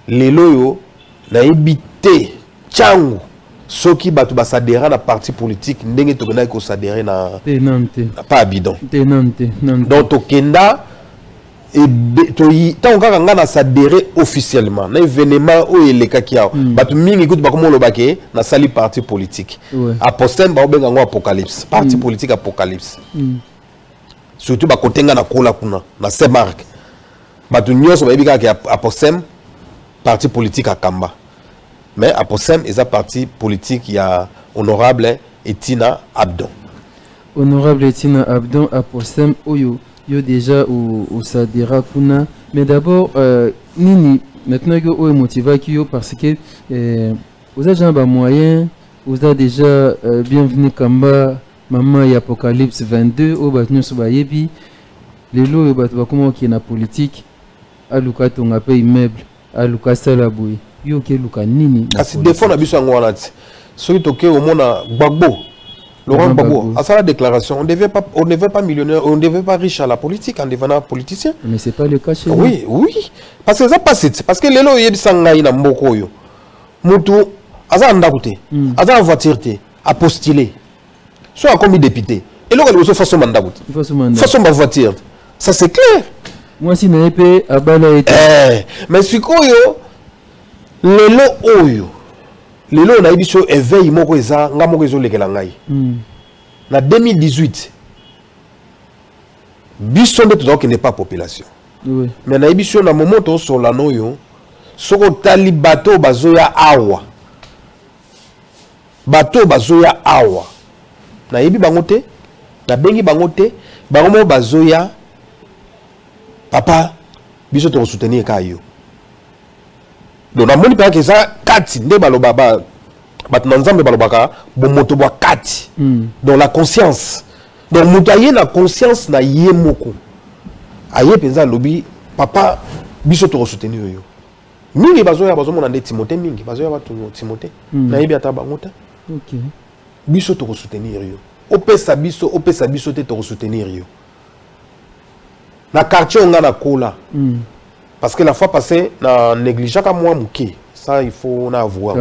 les loyo na ebité changu ceux qui batu ba s'adhérer na parti politique ndenge to na ko s'adhérer na pas Abidon. Donc to kenda et tant qu'on a s'adhérer officiellement na événement où il est kakia batu mingi écoute ba comment le baké na sali parti politique apostem ba obenga ngo apocalypse parti politique apocalypse surtout ba kotenga na kola kuna na se marque batu nyonso ba bika ke apostem parti politique akamba mais apostem eza parti politique ya honorable Etina Abdon apostem oyo yo déjà ou ça dira kuna mais d'abord nini maintenant que o motiva ki yo parce que vous avez un moyen vous avez déjà bienvenue kamba maman y apocalypse 22 au batnu so bayebi lelo yo batwa comment qui na politique aluka tonga pe immeuble aluka sala boy yo ke luka nini kasi défend na biso ngwana ti soki toke au mona gbagbo Laurent Gbagbo, à sa déclaration, on ne devait pas millionnaire, on ne devait pas riche à la politique en devenant politicien. Mais c'est pas le cas chez nous. Oui, oui. Parce que ça passe, parce que les lois y sangai na mboko yo. Mutu aza ndakute, aza voiture te, a postulé. Soit comme député. Et là il faut façon mandakute. Façon ma voiture. Ça c'est clair. Moi si na épée abala été. Mais sikoyo les lois oyo. Lelo na ibiso éveil moko eza nga moko ezo lekela ngai na 2018 biso nde tozoki n'est pas population mais na ibiso na moment to solano yo soko tali bateau bazoya awa na yebi bango te na bengi bango te bango mo bazoya papa biso to soutenir ka yo. Donc, on a dit que ça, kati, ne baloba ba, batnanzambe balobaka, bon moto boa kati. Donc la conscience. Donc moutaye na conscience na yé moko. Aye penza lobi, papa, biso to soutenir yo. Mingi bazoya bazomona nde Timothée mingi, bazoya batu Timothée. Na yebi ata bangota. OK. Biso to soutenir yo. Opesa biso te to soutenir yo. Na quartier on a na kola. Parce que la fois passée, na négligé comme moi mouké. Ça il faut na avoir.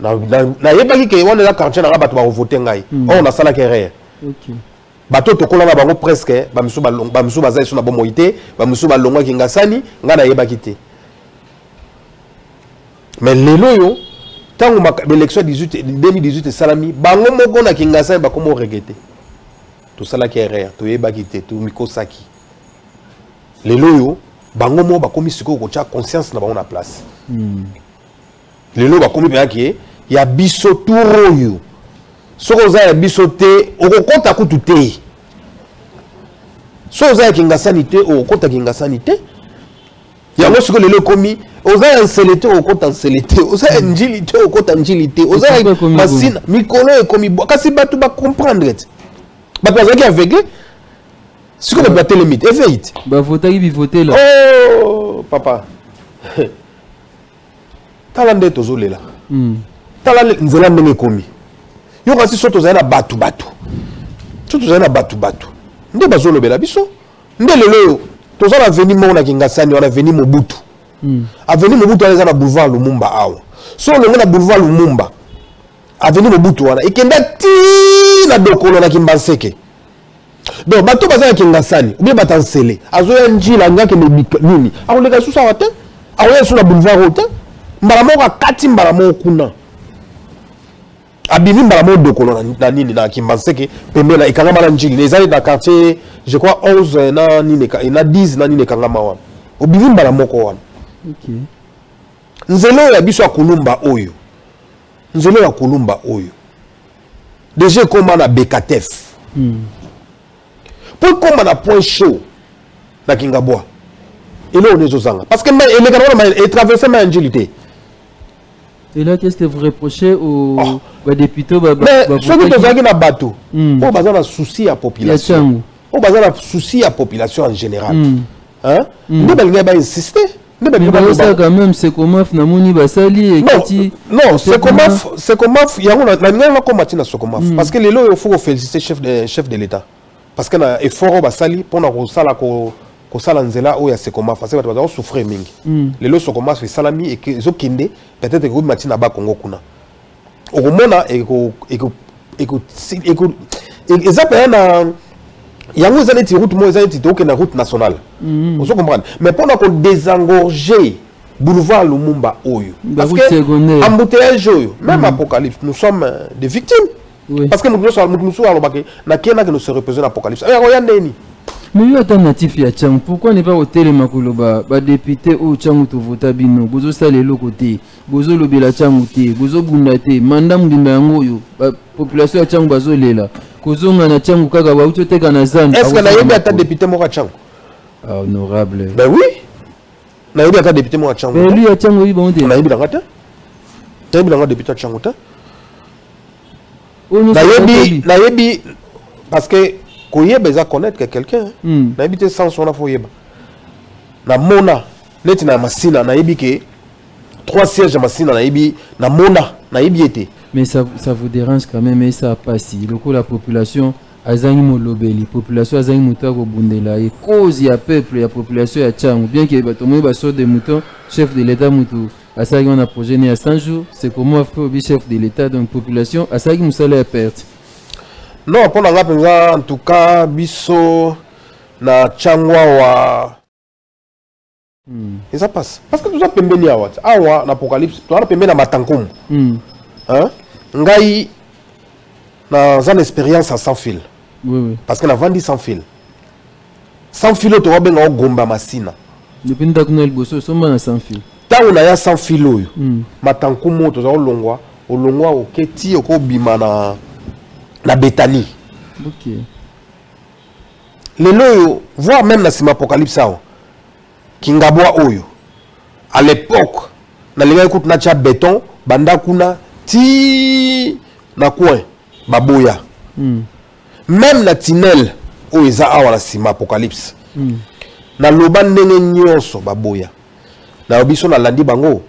Na yebaki ke on la quartier na bato ba voter ngai. On a ça la carrière. OK. Bato to kola na bango presque ba misu bazai sur na bomoité, ba misu ba longa kingasani, nga na yebaki te. Mais lelo yo tango ma élection 2018 salami, bango moko na kingasani ba komo regretter. To sala carrière, to yebaki te, to mikosaki. Lelo yo bango mo ba komi siko ko tia conscience na bango na place. Lelo ba komi pe ya biso turo yo. Soko za ya biso te okokota kutu te. So za ya kingasani te okokota kingasani te. Ya ngo siko lelo komi oza ya nselete okokota nselete, oza ya njili te okokota njili te, oza ya masina mikolo e komi kasi batu ba comprendre. Batu bazaki aveugle. Si on a battu les mythes, éveille. Bah, voter là. Oh, papa. Talande tozole là. Talande nzela ndenge komi. Yo kasi soto za na batu. Soto za na batu. Nde bazolo bela biso. Nde lelo tozala veni mona kingasani wana veni Mobutu. Aveni Mobutu ala na boulevard Lumumba awa. So le na boulevard Lumumba. Aveni Mobutu wana ikenda ti na dokolo na Kimbanseke. donc bato baza kingasani ou bien batansele azoya njila ngake nini akoleka susa wate akoya sur la boulevard route mbala moko kati mbala moko kuna abimi mbala moko dokolo na nini na kimbanseke pembela ikangama na njili ezali na quartier je crois 11 na nini na 10 na nini kangama wana obimi mbala moko wana. OK. Nzelo ya biso ya kulumba oyo. Nzelo ya kulumba oyo. Déjà comme na Bekatef. Pour comme na point chaud na Kingabwa. Et là on est aux zanga parce que les gars est traversé ma angélité. Et là qu'est-ce que vous reprochez aux députés mais ceux qui ont na bateau. On bazar na souci à population. On bazar na souci à population en général. Hein? Nous devons insister. Mais ça quand même c'est comment Namoni Basali et Kati. Non, c'est comment il y a un combattre na Sokomaf parce que les lois il faut féliciter chef de l'État parce que na effort Basali pour na sala ko sala nzela o ya Sokomaf parce que bato ba souffrir mingi. Les lois Sokomaf salami et que zo kende peut-être que matina ba Congo kuna. Okomona et ça na yango ezali ti route mo ezali ti toke na route nationale. On se comprend. Mais pendant qu'on désengorger boulevard Lumumba oyo parce que embouteillage oyo même apocalypse nous sommes des victimes. Parce que nous sommes alobake na kena que nous se représente apocalypse. Oya ndeni. Mais il y a un natif ya Tchang. Pourquoi ne pas au télé makoloba ba député au Tchang to vota bino bozo sale lo côté bozo lobela Tchang te bozo bundate mandam dinda yango yo population ya Tchang bazo lela kozonga na Tchang kaka ba utoteka na zan. Est-ce que na yebi ata député mo ka Tchang? Honorable. Ben oui. Na yebi ata député mo ka Tchang. Ben lui ya Tchang oui bon te. Na yebi ngata. Na yebi ngata député Tchang ta. Na yebi parce que koyeba za connaître que quelqu'un na habité sans son afoyeba na mona net na masina na yebi ke 3 sièges à masina na yebi na mona na yebi été. Mais ça vous dérange quand même et ça passe le coup la population azangi molobeli population azangi mutako bundela et cause ya peuple ya population ya Tchang bien que batomo ba sort de mouton chef de l'état mutu asagi on a projet né à 100 jours c'est comment faire le chef de l'état donc population asagi musala ya perte. Non, pour la en tout cas, biso na Tchangwa wa. Et ça passe. Parce que tout ça pembeni awa. Awa na apocalypse, tout ça pembeni na matankum. Hein? Ngai na une expérience à sans fil. Oui. Parce que na vandi sans fil. Sans fil to wa benga gomba masina. Depuis ndakuna liboso somba na sans fil. Tango na ya sans fil oyo. Matankum to za olongwa oketi okobima na Bethanie. OK. Les loyo, voire même dans l'Apocalypse, Kingabwa oyo. À l'époque, na linga écoute na cha béton, banda kuna ti na coin baboya. Même na tinel o eza awa na sima Apocalypse. Na loba ndenge nyonso baboya. Na obiso na landi bango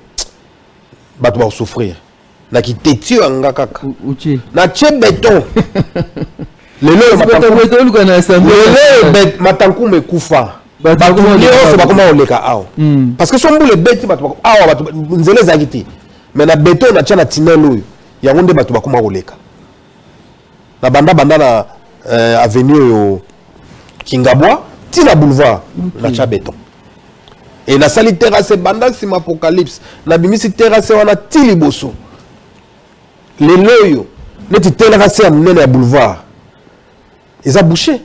bato ba souffrir. Na kiteti anga kaka na che béton lelo matanku mekufa bato leo bakoma oleka awa parce que sombu le beti bato awa bato nzele zakiti mais na béton na tchana tinel oyo yango nde bato bakoma oleka na banda na avenue yo Kingabwa ti na boulevard na cha béton et na sali terrasse banda sima apocalypse na bimisi terrasse wana ti liboso. Les loyaux, les terrasses à mener à boulevard, ils ont bouché.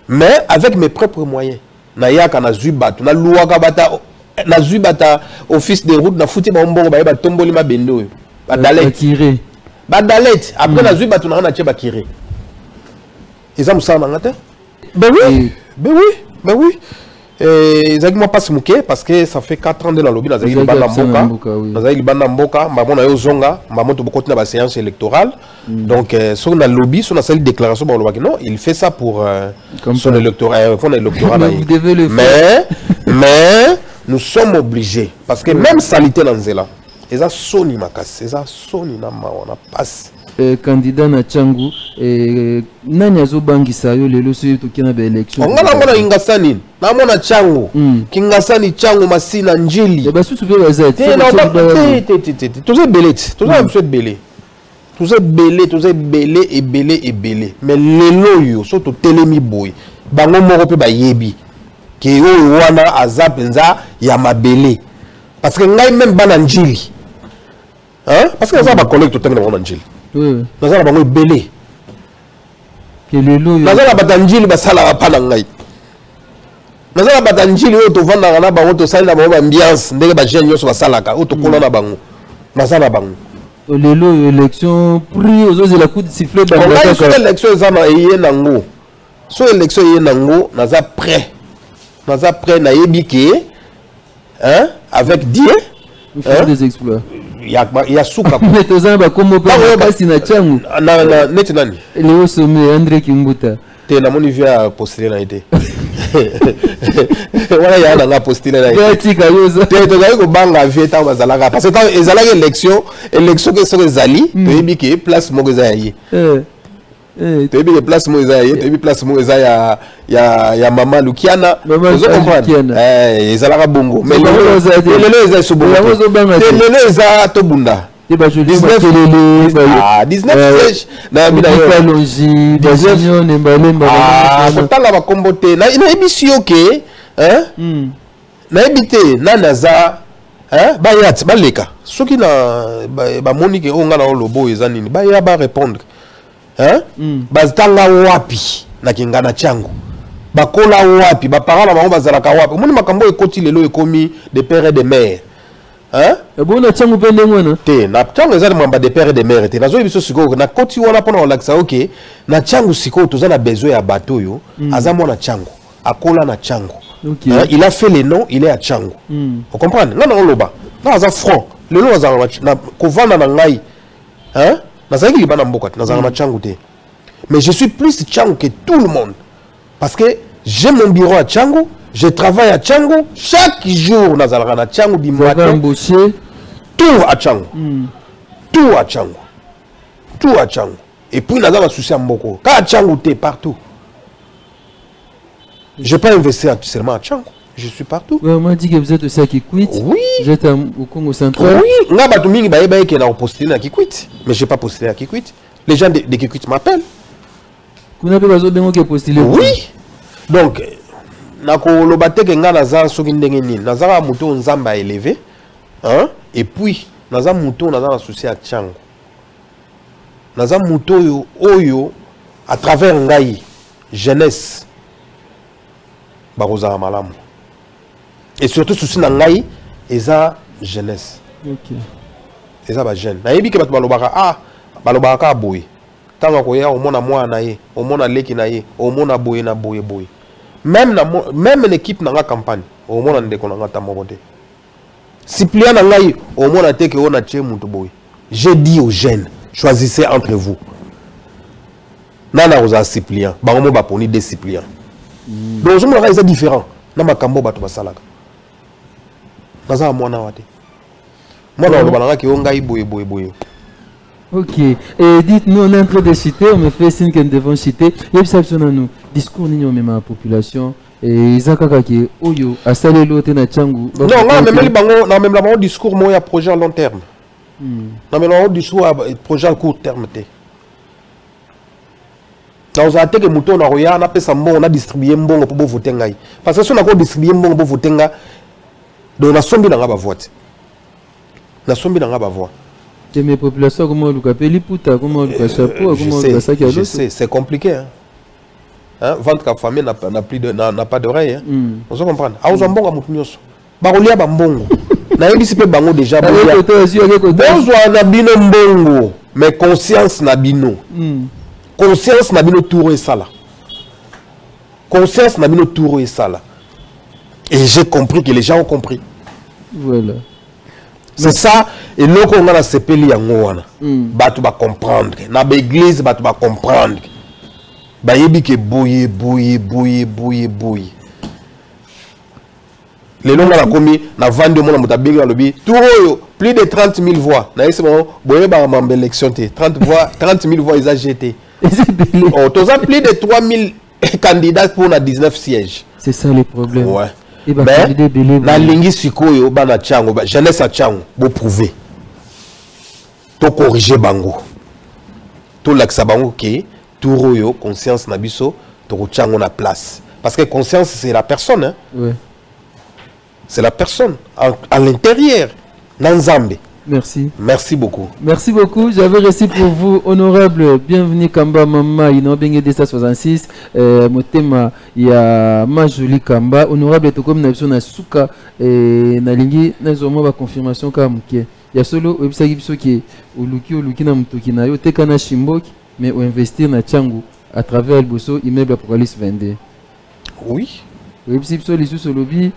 Mais avec mes propres moyens, Nayaka na Zubat, na Louaka bata, na Zubata, office de route, na fouti ma mbongo, ba tomboli ma bendo, ba dalet. Ba dalet. Après na Zubat, on a un tchèba kiré. Ils ont ça en Angleterre? Ben oui, ben oui, ben oui. Ils ont pas se mouquer parce que ça fait 4 ans de la lobby dans les bandes mboka mbamona yo zonga mbamoto beaucoup na ba séance électorale donc sur la lobby sur la salle déclaration non il fait ça pour son électorat mais nous sommes obligés parce que même salité dans zela eza soni makasi eza soni na maona passe candidat na Tchangu nani azobangisa yo lelo so tokena ba élection ngala ngona ingasani na mona Tchangu kingasani Tchangu masina njili ba susu be bazati tout ça belé tout ça monsieur belé Tous belé, et belé. Mais les loyaux, surtout télémi boy. Bango moro pe ba yebi. Ke yo wana azapenza ya mabele. Parce que ngai même bananjili. Hein? Parce que ça va collecte tout le temps dans bananjili. Oui. Dans ça bango belé. Que les loyaux. Dans ça bananjili ba sala pa na ngai. Dans ça bananjili yo to vanda na bango to sala na bango ambiance ndenge ba jeune yo so ba salaka, o to kola na bango. Na sala bango. Les loyaux élection prix aux autres la coup de sifflet dans la élection zama eye nango. So élection eye nango naza prêt. Naza prêt na yebike hein avec Dieu faire des exploits. Il y a souka. Mais tozana ba kombo pa kasi na changu. Na net nani? Léo Sommet André Kimbuta. Te na moni via postuler na été. Voilà ya na postuler na été. Pratique yoza. Te to ga ko banga vie ta bazalaka parce que quand ezalaka élection que so ezali to yebike place mo za yi. Tu as des places moïsaïe, tu as des places moïsaïe ya maman Lukiana. Maman Lukiana. Ils allaient à Bongo. Mais les les sont les les Tobunda. 19 na mina longi bazonyo nembalemba kotala ba kombote na émission ke hein na ebité na naza hein ba yat ba leka soki na ba monique onga na lobo ezanini ba ya ba répondre hein bazitanga wapi na kingana changu bakola wapi ba parala bango bazalaka wapi moni makambo ekoti lelo ekomi de père et de mère hein bon na changu pende ngwana te na changu ezali mwamba de père et de mère te nazo biso siko na koti wana pona olakisa OK na changu siko tozana besoin ya bateau yo aza mwana changu akola na changu okay. Il a fait les noms, il est à changu vous comprenez ngana oloba na aza front lelo aza na kovana na ngai hein nazaki libana mboka na zanga na changu te mais je suis plus changu que tout le monde parce que j'ai mon bureau à Changu, je travaille à Changu, chaque jour nazalaka na Changu du matin tout à Changu tout à Changu tout à Changu et puis nazala souci à mboko ka Changu te partout je peux investir seulement à Changu je suis partout. Ouais, on m'a dit que vous êtes aussi à Kikwit. Oui. Vous êtes au Congo central. Oui. Nga batu mingi baye baye qui n'a postulé à Kikwit, mais j'ai pas postulé à Kikwit. Les gens de Kikwit m'appellent. Vous n'avez pas besoin de moi qui postulé. Oui. Donc nako lobate ke nga naza soki ndenge nini. Naza muto nzamba élevé, hein? Et puis naza muto naza associé à Changu. Naza muto oyo à travers ngai jeunesse baroza malamu. Et surtout souci na ngai eza jeunesse. OK. Eza ba jeune. Na yebi ke bato balobaka boy. Tanga ko ya omona mwana ye, omona leki na ye, omona boy na boy. Même l'équipe na nga campagne, omona ndeko na nga tamoko te. Cyprien na ngai omona te ke ona tie mutu boy. J'ai dit aux jeunes, choisissez entre vous. Nana oza Cyprien, bango ba poni des Cyprien. Donc je me rends c'est différent. Na makambo bato basalaka. Naza mwana wate. Mwana lo balanga ki ongai boye. OK. Et dites-nous, on est en train de citer, on me fait signe que nous devons citer. Il y a une nous discours n'ignorent même la population. Et Isaka qui oyo a salé l'autre na Changu. Non, même la discours moi a projet à long terme. Non mais le discours a projet à court terme té. Dans un que mouton na roya na pesa mbongo on a distribué mbongo pour voter ngai. Parce que si on a distribué mbongo pour voter ngai, donc la sombi na nga ba vote. La sombi na nga ba vote. Et mes populations, comment on le appelle, puta, comment on le chapeau, comment on le sac à l'eau. Je sais, c'est compliqué. Hein? Vendre qu'à famille n'a pas d'oreille. Hein? On se comprend. Ah, on a un bon amour. Barolia bambongo. Na yebi sipe bango déjà. Bonjour na bino mbongo, mais conscience na bino. Conscience na bino tour et sala. Conscience na bino tour et sala. Et j'ai compris que les gens ont compris. Voilà. C'est ça, et nous, on a ce pays en Ouana. Batu va comprendre. Na l'église, batu va comprendre. Ba yebi ke bouye. Les longs a commis, na vendu mon amoutabi dans le lobby. Tout plus de 30 000 voix. Na c'est bon, boye ba mambe élection 30 000 voix ils ont jeté. Oh, tous plus de 3 000 candidats pour 19 sièges. C'est ça le problème. Ouais. Mais na lingi sikoyo bana Changu jeunesse a Changu bo prouver to corriger bango tout l'axabango qui tout royo conscience na biso to chango na place parce que conscience c'est la personne hein. Ouais. C'est la personne à l'intérieur Nanzambe. Merci. Merci beaucoup. Merci beaucoup. J'avais reçu pour vous, honorable, bienvenue Kamba Mama, Inobenge 266, Motema, il y a Majoli Kamba, honorable, tout comme Nabso Nasuka, Nalingi, Nazoma, la confirmation comme il y a solo, Websagi Biso qui Oluki na Mutoki na yo, Tekana Shimboki, mais ou investir na Tchangu à travers le Bosso, immeuble Apocalypse 22. Oui. Websagi Biso, les sous-lobby,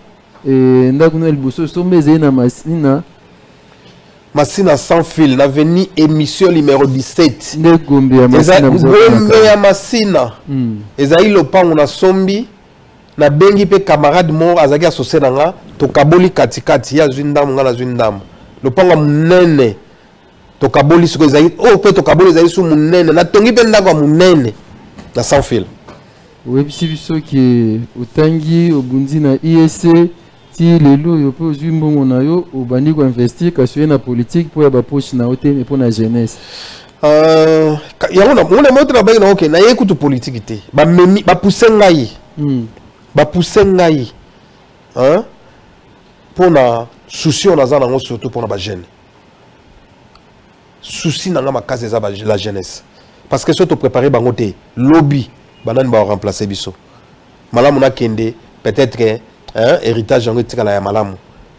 et Ndaguna el Bosso, Sombeze na Masina. Masina sans fil, l'avenue émission numéro 17. Ne Gombe ya Masina. Gombe ya Masina. Ezaï Lopan on a sombi. Na bengi pe camarade mort azaki associé nanga. To kaboli katikati ya zundam nga na zundam. Lopan nga munene. To kaboli suko ezaï. Oh pe to kaboli ezaï su munene. Na tongi pe ndako munene. Na sans fil. Webisi biso ki otangi obundi na ISC. Si les lots yo peut zumbongo na yo au bandi ko investir kasi na politique pour ya ba poche na ote mais pour la jeunesse ya on a montré ba na OK na écoute politique té ba memi ba pousser ngai hein pour na souci on a za nango surtout pour na ba jeune souci na ma case za la jeunesse parce que surtout préparer bango té lobby banane ba remplacer biso malamu na kende peut-être que hein héritage yango tika la ya malamu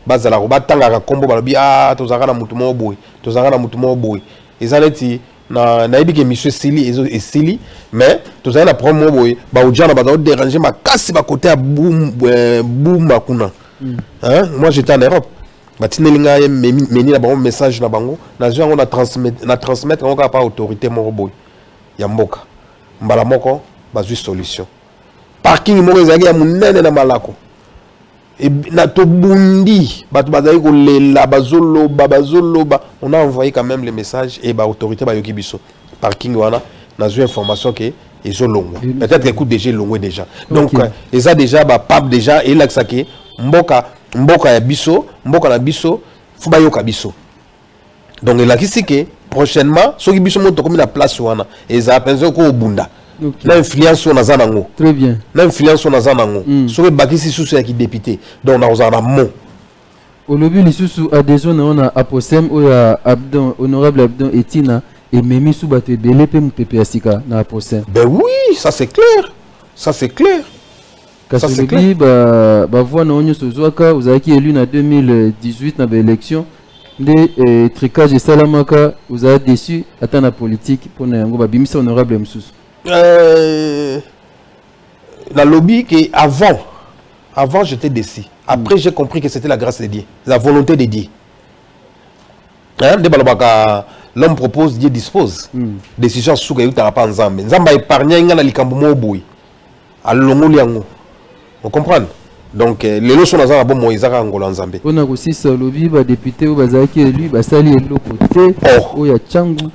bazala ko batanga ka kombo balobi ah tozaka na mutu mo boy tozaka na mutu mo boy ezaleti na ibike monsieur Sili et Sili mais tozaka na promo boy ba ujana ba déranger ma kasi ba côté à boum makuna hein moi j'étais en Europe batinelinga meni na bango message na bango na zo na transmettre ngo ka pa autorité mo boy ya mboka mbala moko bazui solution parking mo ezaki ya munene na malako et na tobundi batu bazali ko lela bazoloba on a envoyé quand même les messages et ba autorité ba yoki biso parking wana na zo information que ezo longo peut-être écoute déjà longo déjà donc eza déjà ba pape déjà et là que ça que mboka ya biso mboka na biso fu ba yoka biso donc il a qui que prochainement soki biso moto comme na place wana eza penzo ko bunda. L'influence on a zanango. Très bien. L'influence on a zanango. Sur le bâtisse sous qui député. Donc on a un mot. Au lobby les sous adhésion on a Aposem ou a Abdon honorable Abdon Etina et Memi sous bateau belé pe mpepe asika na Aposem. Ben oui, ça c'est clair. Ça c'est clair. Ça c'est clair. Ba voix na onyo sozwaka vous avez qui élu na 2018 na élection de tricage et salamaka vous avez déçu attend la politique pour na yango ba bimisa honorable msusu. La lobby qui avant j'étais déçu. Après j'ai compris que c'était la grâce de Dieu, la volonté de Dieu. Hein? L'homme propose, Dieu dispose. Décision sous que tu n'as pas ensemble. Nzamba épargné ngana likambo mo boy. Alongo liango. Vous comprenez? Donc les leçons dans un bon moïsaka ngolo nzambe. On a aussi ce lobby ba député ou bazaki élu ba sali elo côté o ya Tchangu.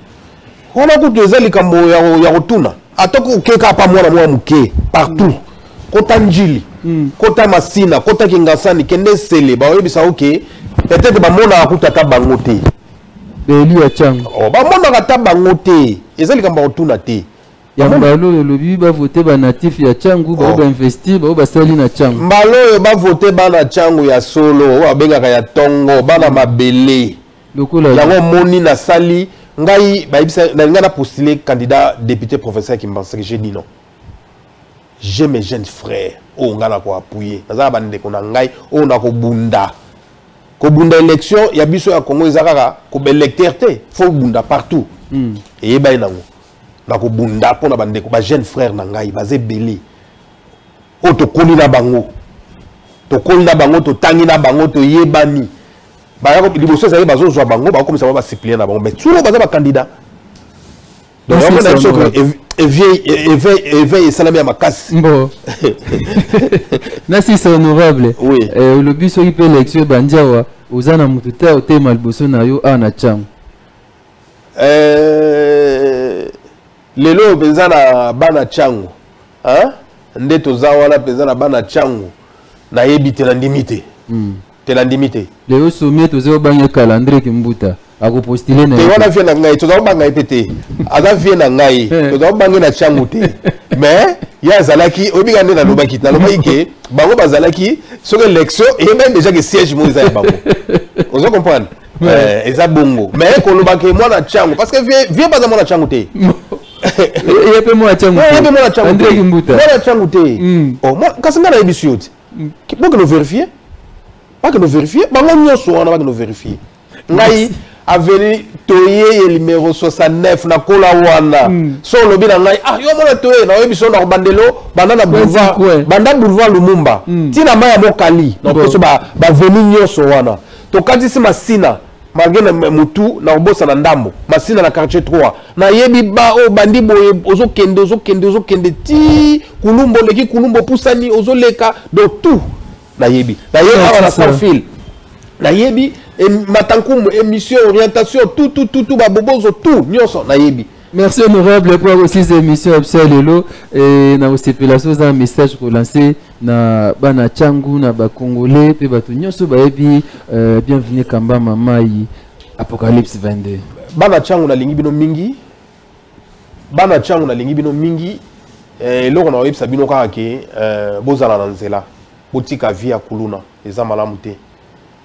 On a goûté les likambo ya rotuna. Atoko keka pa mwana mwa muke partout kota njili kota masina kota kingasani kende sele ba yebisa OK peut-être ba mona akutata bango te beli ya Tchangu oh ba mona kata bango te ezali kamba otuna te ya mbalo yo lobi ba voter ba natif ya Tchangu ba investir ba sali na Tchangu mbalo yo ba voter ba na Tchangu ya solo wa benga ya tongo bana mabele lokola yango moni na sali ngai baibisa na ngana postuler candidat député professeur qui me pense que j'ai dit non. J'ai mes jeunes frères o ngana ko appuyer naza bande ko na ngai o na ko bunda élection ya biso ya Congo ezakaka ko belecteur te faut bunda partout et ba inango na ko bunda pona bande ko ba jeunes frères na ngai baze belé o to koli na bango to tangi na bango to yebani bah les bosses ça bazo zo bango ba comme ça va supplier na bango mais tout le baza ba candidat donc on a sûr que éveille salami à ma casse bon nasi c'est honorable oui le but so ipe élection bandiawa ozana mututa o tema liboso na yo ana Tchangu lelo benzana bana Tchangu hein ndeto zawana benzana bana Tchangu na yebite na limite te la limite Léo Sommet, tu sais, au calendrier qui m'bouta. akopostile na te wana vie na ngai tozobanga epete aza vie na ngai tozobange na changu te mais ya azalaki obika nde nalobaki ke bango bazalaki soki élection et même déjà que siège mo eza ya bango ozo comprendre eza bongo mais kolobaka mwana changu parce que vie baza mwana changu te yepe mwana changu André Kimbuta mwana changu te oh moi kasi nga na yebi sio te boko no vérifier pas que nous vérifier bango nyonso wana ba que nous vérifier ngai aveni toye numéro 69 na kola wana so lobi na ngai yo mona toye na yebi so na bandelo banda boulevard Lumumba tina maya mokali na poso ba veni nyonso wana to katisi masina malgré na mutu na obosa na ndambo masina na quartier 3 na yebi ba o bandi boye ozo kende ti kulumbo leki kulumbo pusani ozo leka do tout na yebi na sans fil na yebi matankumu émission orientation tout babobozo tout nyonso na yebi. Merci honorable pour aussi ces émissions absolument et na osepelation za message ko lancer na bana changu na ba congolais pe batu nyonso ba yebi bienvenue Kamba Mamai Apocalypse 22 bana changu na lingi bino mingi eloko na oyebisa bino kaka ke bozala na nzela botika via kuluna eza malamu te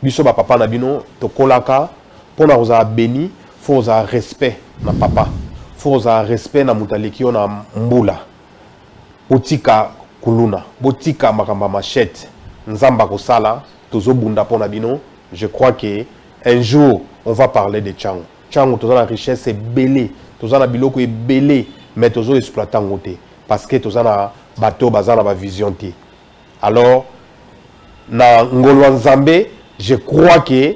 biso ba papa na bino tokolaka pona kozala beni fo kozala respect na papa fo kozala respect na mutaleki yo na mbula botika kuluna botika makamba machette nzamba kosala tozobunda pona bino. Je crois que un jour on va parler de Changu. Changu toza na richesse ebele toza na biloko ebele mais tozo exploiter ngote parce que toza na bateau bazana ba vision te. Alors na ngolwa nzambe je crois que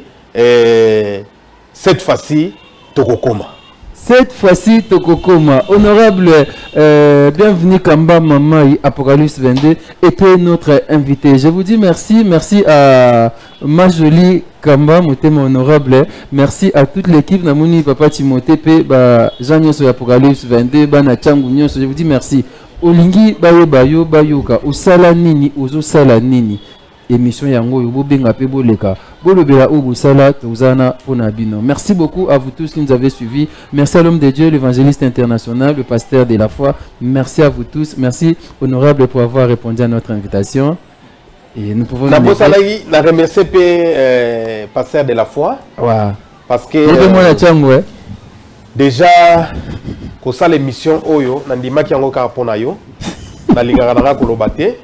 cette fois-ci tokokoma. Cette fois-ci tokokoma. Honorable bienvenue Kamba Mamai Apocalypse 22 était notre invité. Je vous dis merci à ma jolie Kamba Motema honorable. Merci à toute l'équipe Namuni Papa Timothée pe ba Jean Nyonso Apocalypse 22 bana Changu Nyonso. Je vous dis merci. Olingi bayo bayoka osala nini ozo sala nini. Émission yango yo bobenga pe boleka bolobela obusala tozana pona bino. Merci beaucoup à vous tous qui nous avez suivis. Merci à l'homme de Dieu, l'évangéliste international, le pasteur de la foi. Merci à vous tous. Merci honorable pour avoir répondu à notre invitation. Et nous pouvons la remercier pasteur de la foi. Ouais. Parce que déjà ko sala émission oyo nandimaki yango ka pona yo na lingaka kolobate.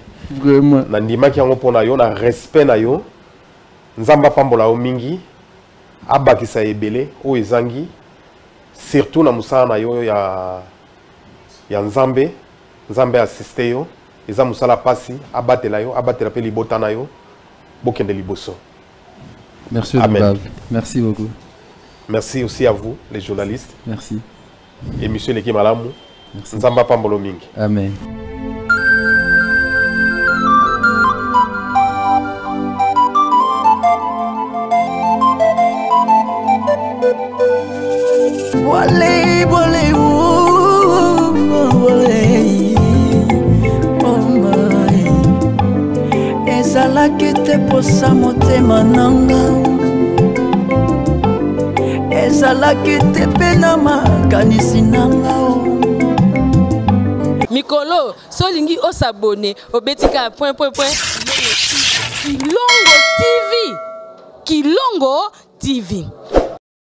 Vraiment. Nandima ki yango pona yo na respect na yo nzamba pambola o mingi abakisa ebele o ezangi surtout na musala na yo ya nzambe assiste yo eza musala pasi abatela yo abatela pe libota na yo bokende liboso. Merci honorable. Merci beaucoup. Merci aussi à vous les journalistes. Merci. Et monsieur Leki Malamu. Merci. Nzamba pambolo mingi. Amen. Ezalaki te posa motema nanga ezalaki te pena makanisi nanga mikolo solingi osabone obetika .. Kilongo TV